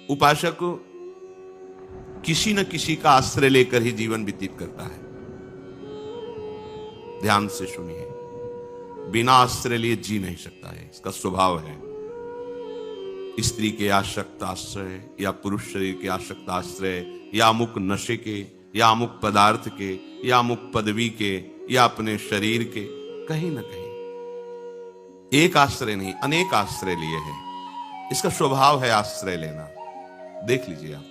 उपासक किसी न किसी का आश्रय लेकर ही जीवन व्यतीत करता है। ध्यान से सुनिए, बिना आश्रय लिए जी नहीं सकता है, इसका स्वभाव है। स्त्री के आसक्त आश्रय या पुरुष शरीर के आसक्त आश्रय या अमुक नशे के या अमुक पदार्थ के या अमुक पदवी के या अपने शरीर के, कहीं ना कहीं एक आश्रय नहीं अनेक आश्रय लिए हैं। इसका स्वभाव है आश्रय लेना। देख लीजिए आप,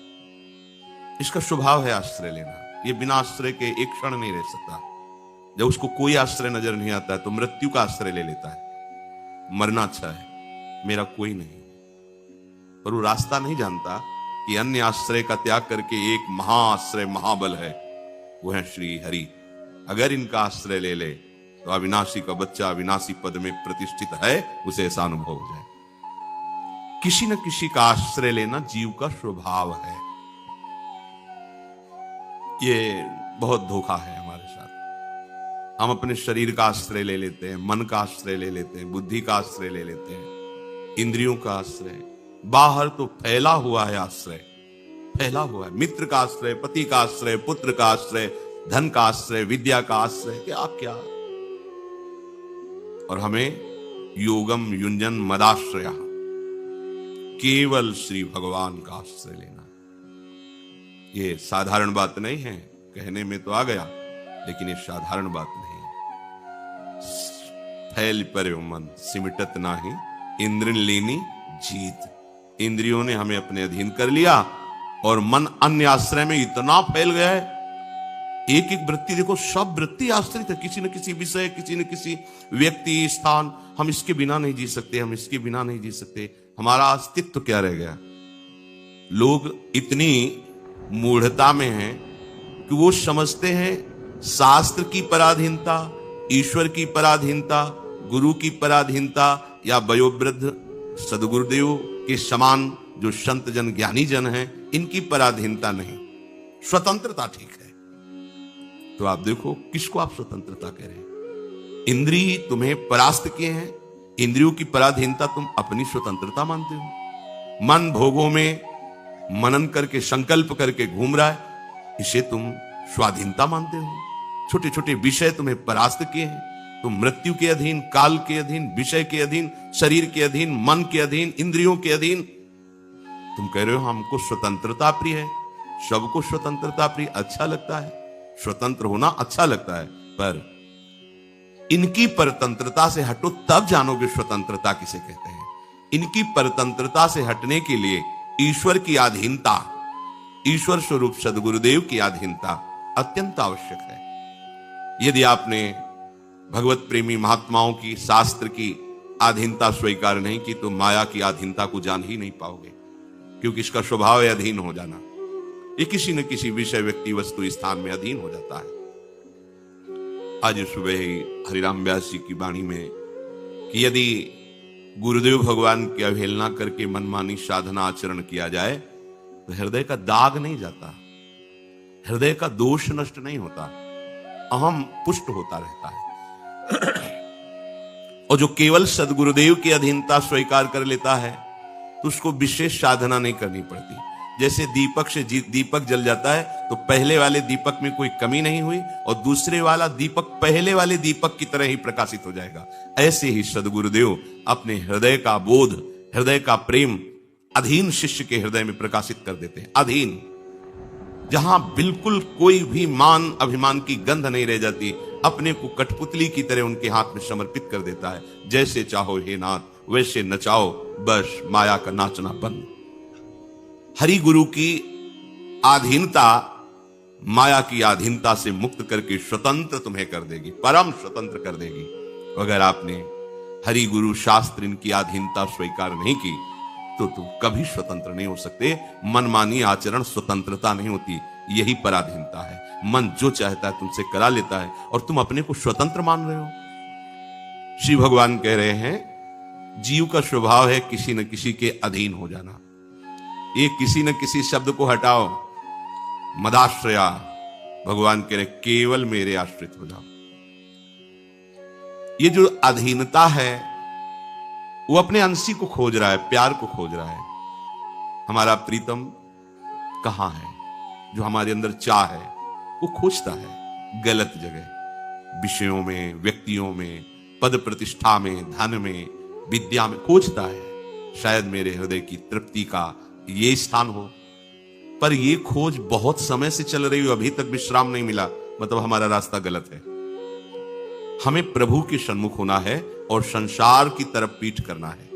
इसका स्वभाव है आश्रय लेना। ये बिना आश्रय के एक क्षण नहीं रह सकता। जब उसको कोई आश्रय नजर नहीं आता है तो मृत्यु का आश्रय ले लेता है। मरना अच्छा है, मेरा कोई नहीं। पर वो रास्ता नहीं जानता कि अन्य आश्रय का त्याग करके एक महाआश्रय महाबल है, वो है श्री हरि। अगर इनका आश्रय ले ले तो अविनाशी का बच्चा अविनाशी पद में प्रतिष्ठित है, उसे ऐसा अनुभव हो जाए। किसी न किसी का आश्रय लेना जीव का स्वभाव है। ये बहुत धोखा है हमारे साथ। हम अपने शरीर का आश्रय ले लेते हैं, मन का आश्रय ले लेते हैं, बुद्धि का आश्रय ले लेते हैं, इंद्रियों का आश्रय। बाहर तो फैला हुआ है आश्रय, फैला हुआ है। मित्र का आश्रय, पति का आश्रय, पुत्र का आश्रय, धन का आश्रय, विद्या का आश्रय, क्या क्या। और हमें योगम युंजन मदाश्रय, केवल श्री भगवान का आश्रय लेना। ये साधारण बात नहीं है, कहने में तो आ गया, लेकिन ये साधारण बात नहीं है। फैल पर मन सिमटत नाही, इंद्रिन लेनी जीत। इंद्रियों ने हमें अपने अधीन कर लिया और मन अन्य आश्रय में इतना फैल गया है। एक एक वृत्ति देखो, सब वृत्ति आश्रित है किसी न किसी विषय, किसी न किसी व्यक्ति, स्थान। हम इसके बिना नहीं जी सकते, हम इसके बिना नहीं जी सकते। हमारा अस्तित्व क्या रह गया? लोग इतनी मूढ़ता में हैं कि वो समझते हैं शास्त्र की पराधीनता, ईश्वर की पराधीनता, गुरु की पराधीनता या वयोवृद्ध सदगुरुदेव के समान जो संत जन ज्ञानी जन हैं, इनकी पराधीनता नहीं, स्वतंत्रता ठीक है। तो आप देखो किसको आप स्वतंत्रता कह रहे हैं? इंद्रिय तुम्हें परास्त किए हैं, इंद्रियों की पराधीनता तुम अपनी स्वतंत्रता मानते हो। मन भोगों में मनन करके संकल्प करके घूम रहा है, इसे तुम स्वाधीनता मानते हो। छोटे छोटे विषय तुम्हें परास्त किए हैं, तुम मृत्यु के अधीन, काल के अधीन, विषय के अधीन, शरीर के अधीन, मन के अधीन, इंद्रियों के अधीन। तुम कह रहे हो हमको स्वतंत्रता प्रिय है। सबको स्वतंत्रता प्रिय अच्छा लगता है, स्वतंत्र होना अच्छा लगता है, पर इनकी परतंत्रता से हटो तब जानोगे स्वतंत्रता किसे कहते हैं। इनकी परतंत्रता से हटने के लिए ईश्वर की अधीनता, ईश्वर स्वरूप सदगुरुदेव की अधीनता अत्यंत आवश्यक है। यदि आपने भगवत प्रेमी महात्माओं की, शास्त्र की अधीनता स्वीकार नहीं की तो माया की अधीनता को जान ही नहीं पाओगे, क्योंकि इसका स्वभाव है अधीन हो जाना। ये किसी न किसी विषय, व्यक्ति, वस्तु, स्थान में अधीन हो जाता है। आज सुबह ही हरिराम व्यास जी की वाणी में कि यदि गुरुदेव भगवान की अवहेलना करके मनमानी साधना आचरण किया जाए तो हृदय का दाग नहीं जाता, हृदय का दोष नष्ट नहीं होता, अहम पुष्ट होता रहता है। और जो केवल सदगुरुदेव की अधीनता स्वीकार कर लेता है तो उसको विशेष साधना नहीं करनी पड़ती। जैसे दीपक से दीपक जल जाता है तो पहले वाले दीपक में कोई कमी नहीं हुई और दूसरे वाला दीपक पहले वाले दीपक की तरह ही प्रकाशित हो जाएगा। ऐसे ही सदगुरुदेव अपने हृदय का बोध, हृदय का प्रेम अधीन शिष्य के हृदय में प्रकाशित कर देते हैं। अधीन, जहां बिल्कुल कोई भी मान अभिमान की गंध नहीं रह जाती, अपने को कठपुतली की तरह उनके हाथ में समर्पित कर देता है। जैसे चाहो हे नाथ वैसे नचाओ, बस माया का नाचना बंद। हरि गुरु की आधीनता माया की आधीनता से मुक्त करके स्वतंत्र तुम्हें कर देगी, परम स्वतंत्र कर देगी। अगर आपने हरि गुरु शास्त्र इनकी आधीनता स्वीकार नहीं की तो तुम कभी स्वतंत्र नहीं हो सकते। मनमानी आचरण स्वतंत्रता नहीं होती, यही पराधीनता है। मन जो चाहता है तुमसे करा लेता है और तुम अपने को स्वतंत्र मान रहे हो। श्री भगवान कह रहे हैं जीव का स्वभाव है किसी न किसी के अधीन हो जाना। ये किसी न किसी शब्द को हटाओ, मदाश्रया, भगवान कह रहे केवल मेरे आश्रित हो जाओ। ये जो अधीनता है वो अपने अंशी को खोज रहा है, प्यार को खोज रहा है। हमारा प्रीतम कहां है? जो हमारे अंदर चाह है वो खोजता है गलत जगह, विषयों में, व्यक्तियों में, पद प्रतिष्ठा में, धन में, विद्या में खोजता है। शायद मेरे हृदय की तृप्ति का ये स्थान हो, पर ये खोज बहुत समय से चल रही हो, अभी तक विश्राम नहीं मिला, मतलब हमारा रास्ता गलत है। हमें प्रभु के सन्मुख होना है और संसार की तरफ पीठ करना है।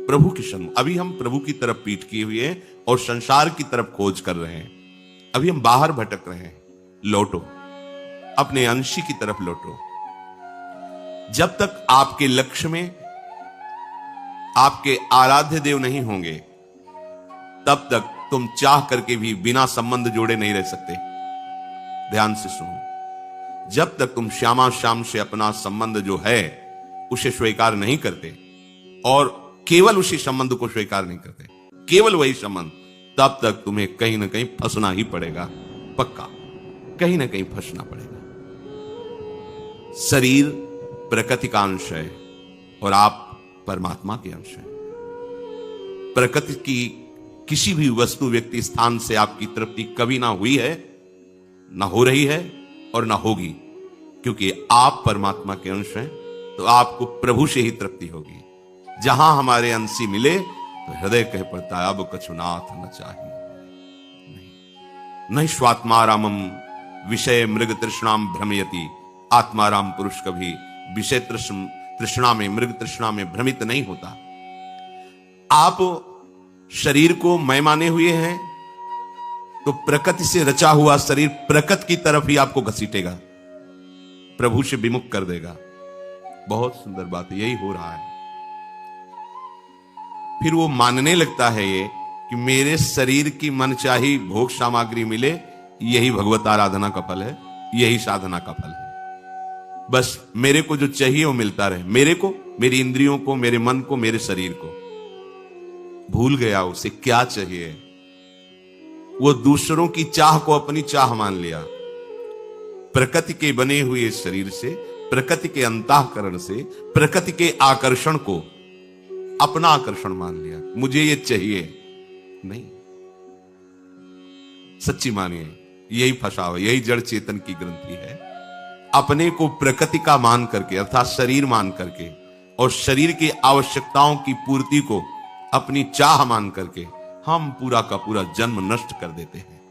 प्रभु के सन्मुख, अभी हम प्रभु की तरफ पीठ किए हुए हैं और संसार की तरफ खोज कर रहे हैं। अभी हम बाहर भटक रहे हैं। लौटो, अपने अंशी की तरफ लौटो। जब तक आपके लक्ष्य में आपके आराध्य देव नहीं होंगे, तब तक तुम चाह करके भी बिना संबंध जोड़े नहीं रह सकते। ध्यान से सुनो, जब तक तुम श्यामा श्याम से अपना संबंध जो है उसे स्वीकार नहीं करते और केवल उसी संबंध को स्वीकार नहीं करते, केवल वही संबंध, तब तक तुम्हें कहीं ना कहीं फंसना ही पड़ेगा। पक्का कहीं ना कहीं फंसना पड़ेगा। शरीर प्रकृति का अंश है और आप परमात्मा के अंश हैं। प्रकृति की किसी भी वस्तु, व्यक्ति, स्थान से आपकी तृप्ति कभी ना हुई है, ना हो रही है और ना होगी, क्योंकि आप परमात्मा के अंश हैं। तो आपको प्रभु से ही तृप्ति होगी। जहां हमारे अंशी मिले तो हृदय कह पड़ता है अब कछुनाथ न चाहिए। नहीं स्वात्मारामम विषय मृग तृष्णाम भ्रमयति। आत्माराम पुरुष कभी विषय तृष्णा में, मृग तृष्णा में भ्रमित नहीं होता। आप शरीर को मैं माने हुए हैं तो प्रकृति से रचा हुआ शरीर प्रकृति की तरफ ही आपको घसीटेगा, प्रभु से विमुख कर देगा। बहुत सुंदर बात है, यही हो रहा है। फिर वो मानने लगता है ये कि मेरे शरीर की मनचाही भोग सामग्री मिले, यही भगवत आराधना का फल है, यही साधना का फल है। बस मेरे को जो चाहिए वो मिलता रहे, मेरे को, मेरी इंद्रियों को, मेरे मन को, मेरे शरीर को। भूल गया उसे क्या चाहिए। वो दूसरों की चाह को अपनी चाह मान लिया। प्रकृति के बने हुए शरीर से, प्रकृति के अंतःकरण से, प्रकृति के आकर्षण को अपना आकर्षण मान लिया। मुझे ये चाहिए नहीं। सच्ची मानिए, यही फंसा हुआ, यही जड़ चेतन की ग्रंथि है। अपने को प्रकृति का मान करके, अर्थात शरीर मान करके, और शरीर की आवश्यकताओं की पूर्ति को अपनी चाह मान करके हम पूरा का पूरा जन्म नष्ट कर देते हैं।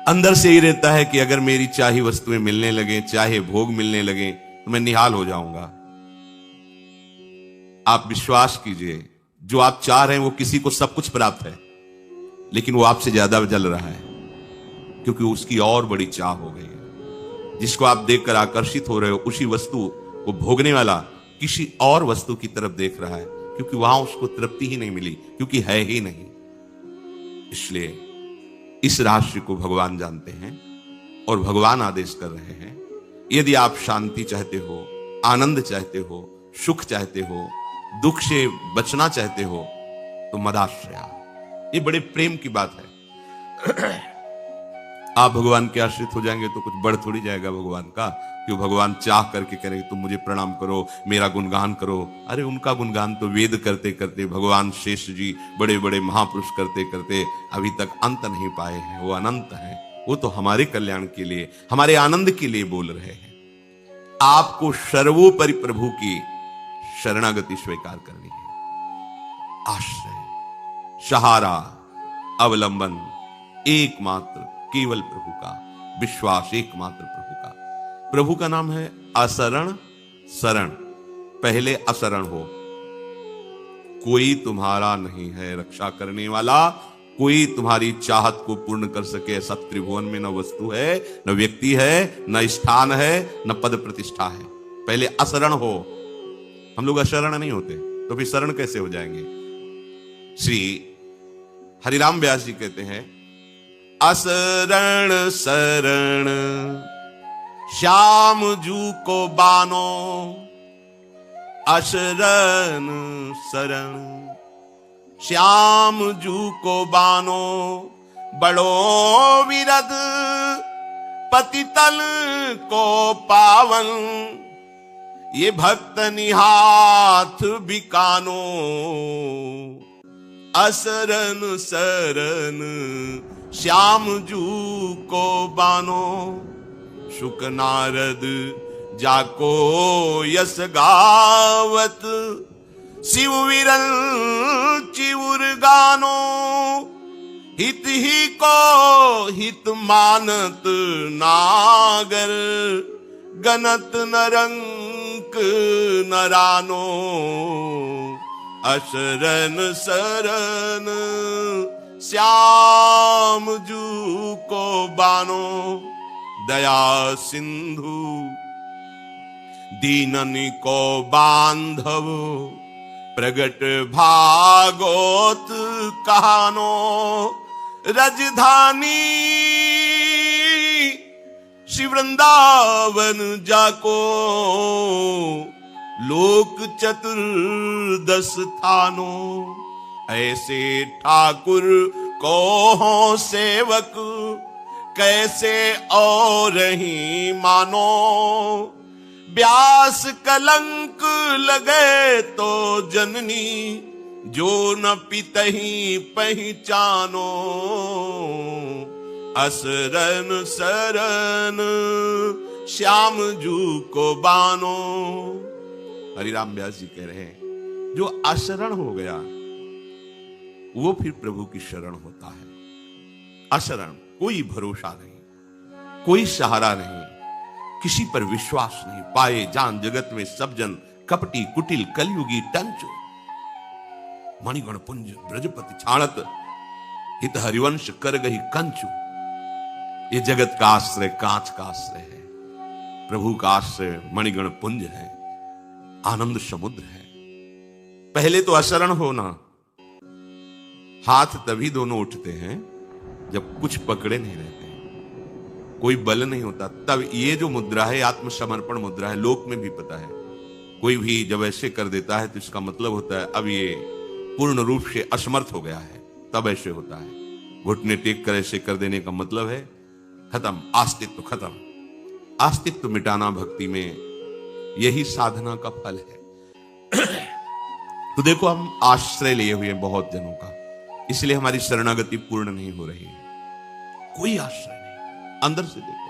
अंदर से ही रहता है कि अगर मेरी चाही वस्तुएं मिलने लगे, चाहे भोग मिलने लगे, तो मैं निहाल हो जाऊंगा। आप विश्वास कीजिए, जो आप चाह रहे हैं वो किसी को सब कुछ प्राप्त है, लेकिन वो आपसे ज्यादा जल रहा है, क्योंकि उसकी और बड़ी चाह हो गई है। जिसको आप देखकर आकर्षित हो रहे हो, उसी वस्तु को भोगने वाला किसी और वस्तु की तरफ देख रहा है, क्योंकि वहां उसको तृप्ति ही नहीं मिली, क्योंकि है ही नहीं। इसलिए इस रहस्य को भगवान जानते हैं और भगवान आदेश कर रहे हैं, यदि आप शांति चाहते हो, आनंद चाहते हो, सुख चाहते हो, दुख से बचना चाहते हो, तो मदाश्रया। ये बड़े प्रेम की बात है। आप भगवान के आश्रित हो जाएंगे तो कुछ बढ़ थोड़ी जाएगा भगवान का, कि भगवान चाह करके करेंगे तुम मुझे प्रणाम करो, मेरा गुणगान करो। अरे उनका गुणगान तो वेद करते करते, भगवान शेष जी बड़े बड़े महापुरुष करते करते अभी तक अंत नहीं पाए हैं। वो अनंत है, वो तो हमारे कल्याण के लिए, हमारे आनंद के लिए बोल रहे हैं। आपको सर्वोपरि प्रभु की शरणागति स्वीकार करनी है। आश्रय, सहारा, अवलंबन एकमात्र केवल प्रभु का, विश्वास एकमात्र प्रभु का। प्रभु का नाम है असरण शरण। पहले असरण हो, कोई तुम्हारा नहीं है रक्षा करने वाला, कोई तुम्हारी चाहत को पूर्ण कर सके ऐसा त्रिभुवन में न वस्तु है, न व्यक्ति है, न स्थान है, न पद प्रतिष्ठा है। पहले असरण हो। हम लोग अशरण नहीं होते, तो फिर शरण कैसे हो जाएंगे? श्री हरिराम व्यास जी कहते हैं, असरण शरण श्याम जू को बानो, असरण शरण श्याम जू को बानो, बड़ो विरद पतितल को पावन, ये भक्त निहाथ बिकानो, असरन सरन श्याम जू को बानो। शुक नारद जाको यस गावत, शिव विरल चिउर गानो। हित ही को हित मानत नागर, गनत नरंक नरानो। असरन सरन श्याम जू को बानो। दया सिंधु दीनन को बांधव, प्रगट भागोत कहानो। रजधानी श्री वृंदावन जाको, लोक चतुर्दश थानो। ऐसे ठाकुर को हो सेवक, कैसे और ही मानो। व्यास कलंक लगे तो जननी, जो न पितही पहचानो। असरन सरन श्याम जू को बानो। हरिराम व्यास जी कह रहे हैं, जो अशरण हो गया वो फिर प्रभु की शरण होता है। अशरण, कोई भरोसा नहीं, कोई सहारा नहीं, किसी पर विश्वास नहीं। पाए जान जगत में सब जन, कपटी कुटिल कलयुगी टंचो। मणिगण पुंज ब्रजपति छाणत, हित हरिवंश कर गही कंचु। ये जगत का आश्रय कांच का आश्रय है, प्रभु का आश्रय मणिगण पुंज है, आनंद समुद्र है। पहले तो अशरण होना, हाथ तभी दोनों उठते हैं जब कुछ पकड़े नहीं रहते, कोई बल नहीं होता, तब ये जो मुद्रा है आत्मसमर्पण मुद्रा है। लोक में भी पता है, कोई भी जब ऐसे कर देता है तो इसका मतलब होता है अब ये पूर्ण रूप से असमर्थ हो गया है, तब ऐसे होता है। घुटने टेक कर ऐसे कर देने का मतलब है खत्म, अस्तित्व खत्म। अस्तित्व मिटाना भक्ति में यही साधना का फल है। तो देखो, हम आश्रय लिए हुए हैं बहुत जनों का, इसलिए हमारी शरणागति पूर्ण नहीं हो रही है। कोई आश्रय नहीं, अंदर से देखो,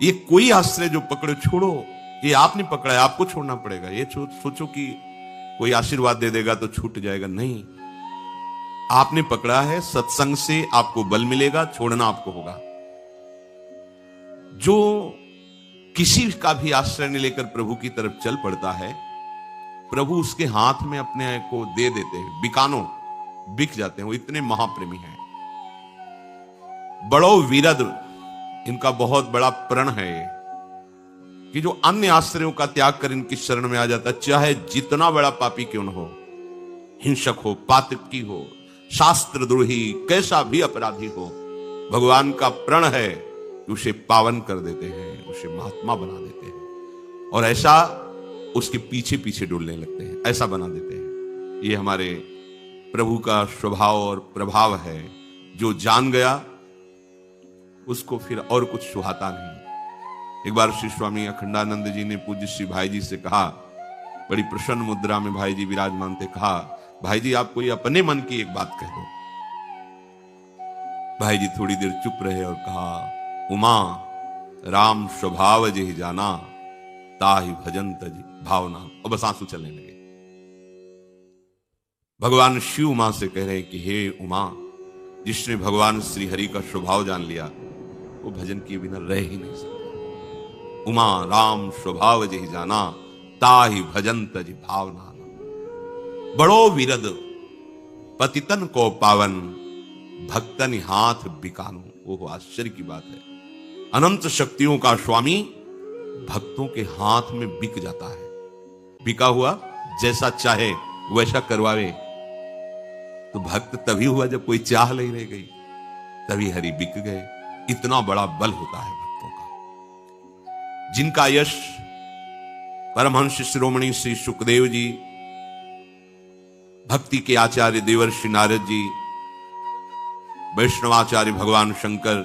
ये कोई आश्रय जो पकड़ो छोड़ो, ये आपने पकड़ा है, आपको छोड़ना पड़ेगा। ये सोचो कि कोई आशीर्वाद दे देगा तो छूट जाएगा, नहीं। आपने पकड़ा है, सत्संग से आपको बल मिलेगा, छोड़ना आपको होगा। जो किसी का भी आश्रय नहीं लेकर प्रभु की तरफ चल पड़ता है, प्रभु उसके हाथ में अपने को दे देते हैं, बिकानो, बिक जाते हैं। वो इतने महाप्रेमी हैं। बड़ो वीरद, इनका बहुत बड़ा प्रण है ये, कि जो अन्य आश्रयों का त्याग कर इनकी शरण में आ जाता, चाहे जितना बड़ा पापी क्यों न हो, हिंसक हो, पातकी हो, शास्त्रद्रोही, कैसा भी अपराधी हो, भगवान का प्रण है कि उसे पावन कर देते हैं, उसे महात्मा बना देते हैं, और ऐसा उसके पीछे पीछे डोलने लगते हैं, ऐसा बना देते हैं। ये हमारे प्रभु का स्वभाव और प्रभाव है। जो जान गया उसको फिर और कुछ सुहाता नहीं। एक बार श्री स्वामी अखंडानंद जी ने पूज्य श्री भाई जी से कहा, बड़ी प्रसन्न मुद्रा में भाई जी विराजमान थे, कहा, भाई जी आप कोई अपने मन की एक बात कह दो। भाई जी थोड़ी देर चुप रहे और कहा, उमा राम स्वभाव जहि जाना, ताहि भजन तजि भावना। और बस आंसू चलने लगे। भगवान शिव उमा से कह रहे हैं कि हे उमा, जिसने भगवान श्री हरि का स्वभाव जान लिया वो भजन किए बिना रह ही नहीं सकता। उमा राम स्वभाव जहि जाना, ताहि भजन तजि भावना। बड़ो विरद पतितन को पावन, भक्तन हाथ बिकानो। वो आश्चर्य की बात है, अनंत शक्तियों का स्वामी भक्तों के हाथ में बिक जाता है। बिका हुआ जैसा चाहे वैसा करवावे। तो भक्त तभी हुआ जब कोई चाह नहीं रह गई, तभी हरि बिक गए। इतना बड़ा बल होता है भक्तों का। जिनका यश परमहंस शिरोमणि श्री सुखदेव जी, भक्ति के आचार्य देवर्षि नारद जी, वैष्णवाचार्य भगवान शंकर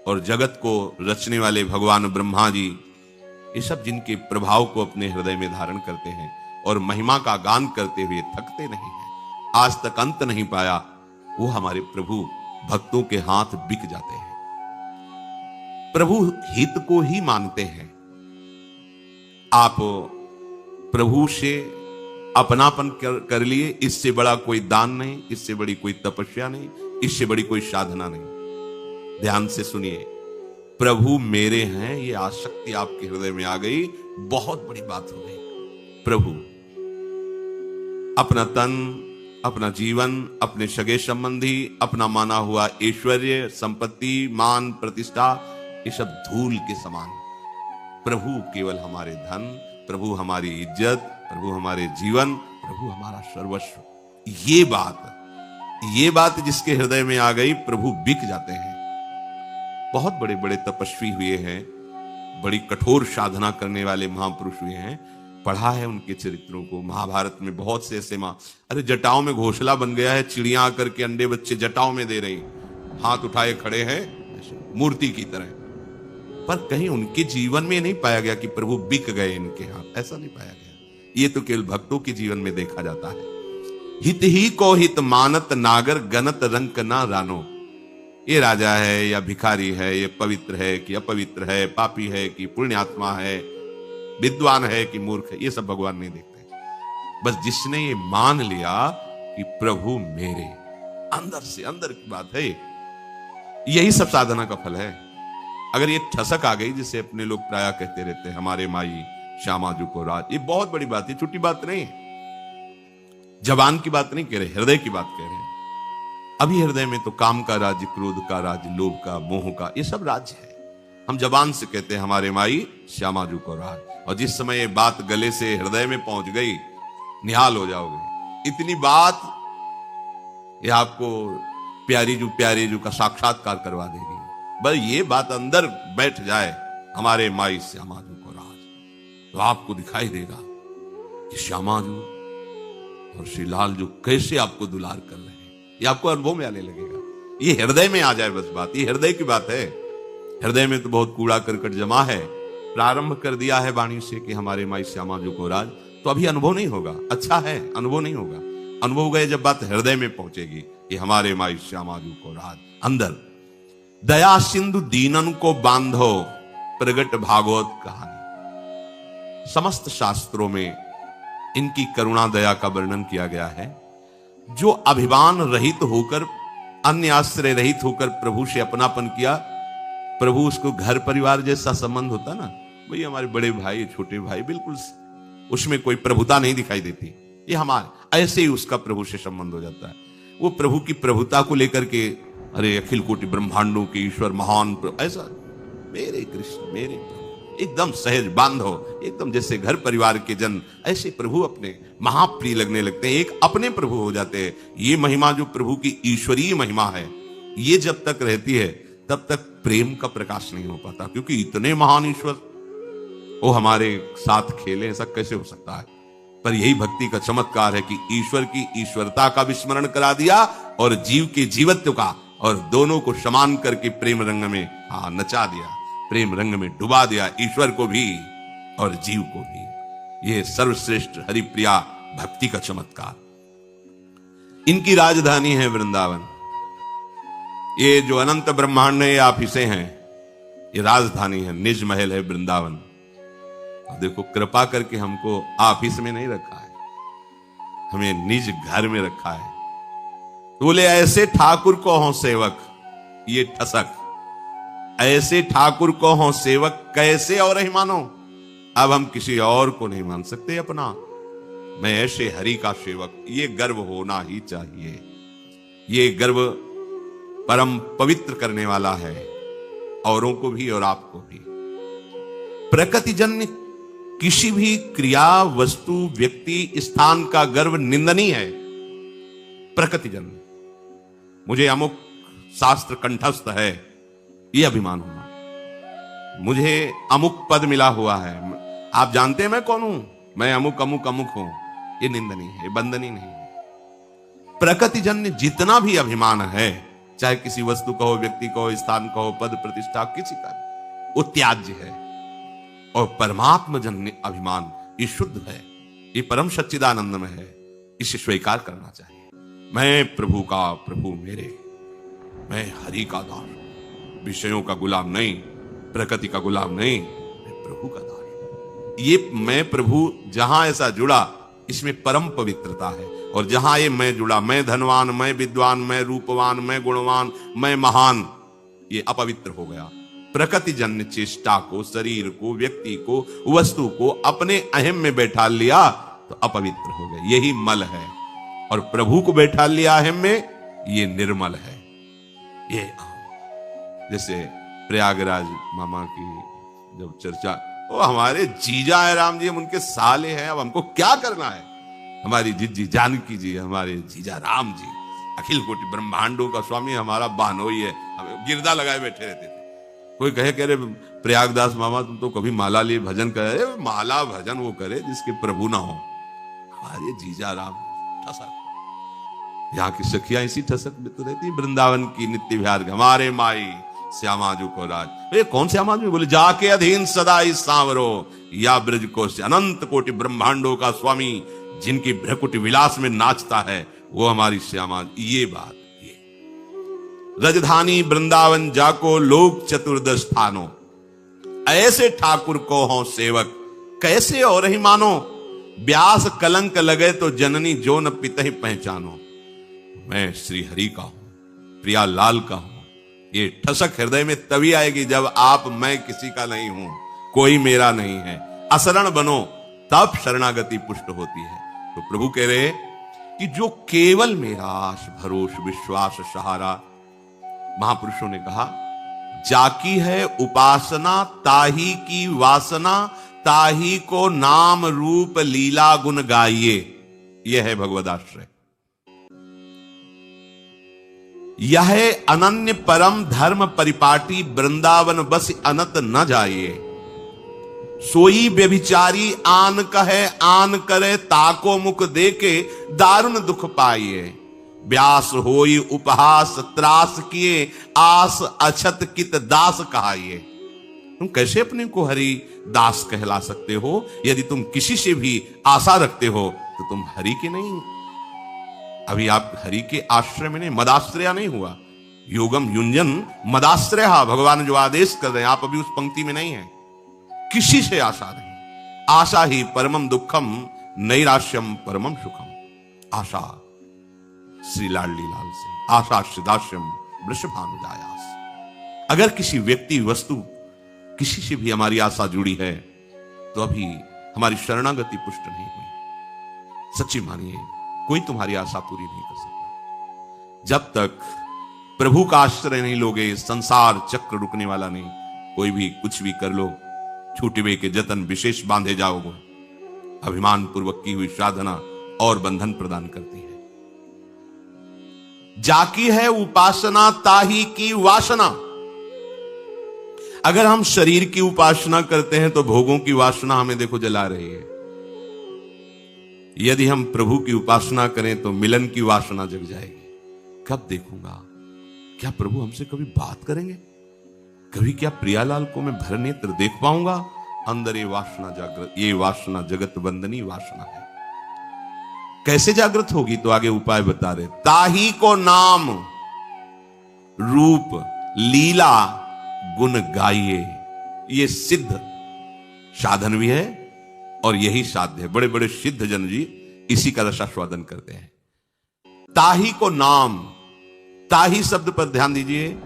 और जगत को रचने वाले भगवान ब्रह्मा जी, ये सब जिनके प्रभाव को अपने हृदय में धारण करते हैं और महिमा का गान करते हुए थकते नहीं हैं, आज तक अंत नहीं पाया, वो हमारे प्रभु भक्तों के हाथ बिक जाते हैं। प्रभु हित को ही मानते हैं। आप प्रभु से अपनापन कर लिए, इससे बड़ा कोई दान नहीं, इससे बड़ी कोई तपस्या नहीं, इससे बड़ी कोई साधना नहीं। ध्यान से सुनिए, प्रभु मेरे हैं, ये आसक्ति आपके हृदय में आ गई, बहुत बड़ी बात हो गई। प्रभु अपना तन, अपना जीवन, अपने सगे संबंधी, अपना माना हुआ ऐश्वर्य, संपत्ति, मान, प्रतिष्ठा, ये सब धूल के समान। प्रभु केवल हमारे धन, प्रभु हमारी इज्जत, प्रभु हमारे जीवन, प्रभु हमारा सर्वस्व। ये बात जिसके हृदय में आ गई, प्रभु बिक जाते हैं। बहुत बड़े बड़े तपस्वी हुए हैं, बड़ी कठोर साधना करने वाले महापुरुष हुए हैं। पढ़ा है उनके चरित्रों को। महाभारत में बहुत से ऐसे अरे जटाओं में घोंसला बन गया है, चिड़ियां आकर के अंडे बच्चे जटाओं में दे रही, हाथ उठाए खड़े हैं मूर्ति की तरह। पर कहीं उनके जीवन में नहीं पाया गया कि प्रभु बिक गए इनके हाथ, ऐसा नहीं पाया गया। ये तो केवल भक्तों के जीवन में देखा जाता है। हित ही को हित मानत नागर, गनत रंक ना रानो। ये राजा है या भिखारी है, ये पवित्र है कि अपवित्र है, पापी है कि पुण्यात्मा है, विद्वान है कि मूर्ख है, ये सब भगवान नहीं देखते। बस जिसने ये मान लिया कि प्रभु मेरे, अंदर से अंदर की बात है, यही सब साधना का फल है। अगर ये ठसक आ गई, जिसे अपने लोग प्राय कहते रहते हैं, हमारे माई श्यामा जू को राज, ये बहुत बड़ी बात है, छोटी बात नहीं है। जबान की बात नहीं कह रहे, हृदय की बात कह रहे हैं। अभी हृदय में तो काम का राज्य, क्रोध का राज्य, लोभ का, मोह का, ये सब राज्य है। हम जबान से कहते हैं हमारे माई श्यामा जू को राज, और जिस समय ये बात गले से हृदय में पहुंच गई, निहाल हो जाओगे। इतनी बात ये आपको प्यारी जू का साक्षात्कार करवा देगी। बस ये बात अंदर बैठ जाए, हमारे माई श्यामा जू को राज, तो आपको दिखाई देगा कि श्यामा जू और श्री लाल जू कैसे आपको दुलार कर रहे हैं। ये आपको अनुभव में आने लगेगा। ये हृदय में आ जाए बस बात, ये हृदय की बात है। हृदय में तो बहुत कूड़ा करकट जमा है। प्रारंभ कर दिया है वाणी से कि हमारे माई श्यामा जू को राज, तो अभी अनुभव नहीं होगा। अच्छा है, अनुभव नहीं होगा। अनुभव हो गए जब बात हृदय में पहुंचेगी कि हमारे माई श्यामा जू को राज। अंदर दया सिंधु दीनन को बांधो, प्रगट भागवत कहानी। समस्त शास्त्रों में इनकी करुणा दया का वर्णन किया गया है। जो अभिमान रहित होकर, अन्य आश्रय रहित होकर प्रभु से अपनापन किया, प्रभु उसको घर परिवार जैसा संबंध होता ना, वही हमारे बड़े भाई, छोटे भाई, बिल्कुल उसमें कोई प्रभुता नहीं दिखाई देती। ये हमारे ऐसे ही उसका प्रभु से संबंध हो जाता है। वो प्रभु की प्रभुता को लेकर के, अरे अखिल कोटि ब्रह्मांडों के ईश्वर महान ऐसा, मेरे कृष्ण मेरे प्रभु, एकदम सहज बांधो, एकदम जैसे घर परिवार के जन, ऐसे प्रभु अपने महाप्रिय लगने लगते हैं, एक अपने प्रभु हो जाते हैं। ये महिमा जो प्रभु की ईश्वरीय महिमा है, ये जब तक रहती है तब तक प्रेम का प्रकाश नहीं हो पाता, क्योंकि इतने महान ईश्वर वो हमारे साथ खेले, ऐसा कैसे हो सकता है। पर यही भक्ति का चमत्कार है कि ईश्वर की ईश्वरता का विस्मरण करा दिया और जीव के जीवत्व का, और दोनों को समान करके प्रेम रंग में नचा दिया, प्रेम रंग में डुबा दिया, ईश्वर को भी और जीव को भी। ये सर्वश्रेष्ठ हरिप्रिया भक्ति का चमत्कार। इनकी राजधानी है वृंदावन। ये जो अनंत ब्रह्मांड है, आप इसे हैं, ये राजधानी है, निज महल है वृंदावन। और देखो, कृपा करके हमको ऑफिस में नहीं रखा है, हमें निज घर में रखा है। तो बोले ऐसे ठाकुर को हो सेवक, ये ठसक, ऐसे ठाकुर को हो सेवक, कैसे और ही मानो। अब हम किसी और को नहीं मान सकते अपना, मैं ऐसे हरि का सेवक। ये गर्व होना ही चाहिए। ये गर्व परम पवित्र करने वाला है, औरों को भी और आपको भी। प्रकृतिजन्य किसी भी क्रिया, वस्तु, व्यक्ति, स्थान का गर्व निंदनीय है। प्रकृतिजन्य, मुझे अमुक शास्त्र कंठस्थ है, ये अभिमान होना। मुझे अमुक पद मिला हुआ है, आप जानते हैं मैं कौन हूं, मैं अमुक अमुक अमुक हूं, ये निंदनीय है, ये बंदनीय नहीं है। प्रकृतिजन्य जितना भी अभिमान है, चाहे किसी वस्तु का हो, व्यक्ति का हो, स्थान का हो, पद प्रतिष्ठा किसी का, वो त्याज्य है। और परमात्मा जन्य अभिमान ये शुद्ध है, ये परम सच्चिदानंद में है, इसे स्वीकार करना चाहिए। मैं प्रभु का प्रभु मेरे, मैं हरि का दास, विषयों का गुलाम नहीं, प्रकृति का गुलाम नहीं, मैं प्रभु का दास। ये मैं प्रभु जहां ऐसा जुड़ा, इसमें परम पवित्रता है। और जहां ये मैं जुड़ा, मैं धनवान, मैं विद्वान, मैं रूपवान, मैं गुणवान, मैं महान, ये अपवित्र हो गया। प्रकृति जन्य चेष्टा को, शरीर को, व्यक्ति को, वस्तु को अपने अहम में बैठा लिया तो अपवित्र हो गए, यही मल है। और प्रभु को बैठा लिया अहम में, ये निर्मल है। ये जैसे प्रयागराज मामा की जब चर्चा, वो हमारे जीजा है राम जी, हम उनके साले हैं, अब हमको क्या करना है। हमारी जिज्जी जानकी जी, हमारे जीजा राम जी, अखिल कोटि ब्रह्मांडों का स्वामी, हमारा बहनोई है, हमें गिरदा लगाए बैठे रहते थे। कोई कह रहे प्रयागदास मामा तुम तो कभी माला लिए भजन करे, माला भजन वो करे जिसके प्रभु ना हो। हमारे जीजा राम ठसक, यहाँ की सखियां इसी ठसक में तो रहती, वृंदावन की नित्य विहार, हमारे माई श्यामाजू को राज। ये कौन श्यामाजू? बोले जाके अधीन सदा इस सांवरो, या ब्रज को से अनंत कोटि ब्रह्मांडों का स्वामी, जिनकी भ्रकुटि विलास में नाचता है, वो हमारी श्यामा। ये बात, ये रजधानी वृंदावन जाको लोक चतुर्दश स्थानो, ऐसे ठाकुर को हो सेवक, कैसे और ही मानो, व्यास कलंक लगे तो जननी जो न पितहि पहचानो। मैं श्री हरि का हूं, प्रिया लाल का हूं। ये ठसक हृदय में तभी आएगी जब आप, मैं किसी का नहीं हूं, कोई मेरा नहीं है, असरण बनो, तब शरणागति पुष्ट होती है। तो प्रभु कह रहे कि जो केवल मेरा आस भरोस विश्वास सहारा, महापुरुषों ने कहा जाकी है उपासना, ताही की वासना, ताही को नाम रूप लीला गुण गाइए। यह है भगवदाश्रय। यह अनन्य परम धर्म परिपाटी, वृंदावन बस अनत न जाइए। सोई व्यभिचारी आन कहे, आन करे ताको मुख देके, दारुण दुख पाइए। व्यास होई उपहास त्रास किए, आस अछत कित दास कहाइए। तुम कैसे अपने को हरि दास कहला सकते हो? यदि तुम किसी से भी आशा रखते हो तो तुम हरि के नहीं। अभी आप हरि के आश्रय में नहीं, मदाश्रया नहीं हुआ। योगम युंजन मदाश्रय, भगवान जो आदेश कर रहे हैं, आप अभी उस पंक्ति में नहीं है। किसी से आशा नहीं। आशा ही परमम दुखम, नैराश्यम परमम सुखम। आशा श्री लाडली लाल से, आशा श्रीदाश्यम वृषभानुजायास। अगर किसी व्यक्ति वस्तु किसी से भी हमारी आशा जुड़ी है तो अभी हमारी शरणागति पुष्ट नहीं हुई। सच्ची मानिए, कोई तुम्हारी आशा पूरी नहीं कर सकता। जब तक प्रभु का आश्रय नहीं लोगे, संसार चक्र रुकने वाला नहीं। कोई भी कुछ भी कर लो, छूटवे के जतन विशेष बांधे जाओगे। अभिमान पूर्वक की हुई साधना और बंधन प्रदान करती है। जाकी है उपासना, ताही की वासना। अगर हम शरीर की उपासना करते हैं तो भोगों की वासना हमें देखो जला रही है। यदि हम प्रभु की उपासना करें तो मिलन की वासना जग जाएगी। कब देखूंगा? क्या प्रभु हमसे कभी बात करेंगे? कभी क्या प्रियालाल को मैं भर नेत्र देख पाऊंगा? अंदर ये वासना जागृत, ये वासना जगत बंदनी वासना है। कैसे जागृत होगी? तो आगे उपाय बता रहे। ताही को नाम रूप लीला गुण गाइए। ये सिद्ध साधन भी है और यही साध्य है। बड़े बड़े सिद्ध जन जी इसी का रसास्वादन करते हैं। ताही को नाम, ताही शब्द पर ध्यान दीजिए।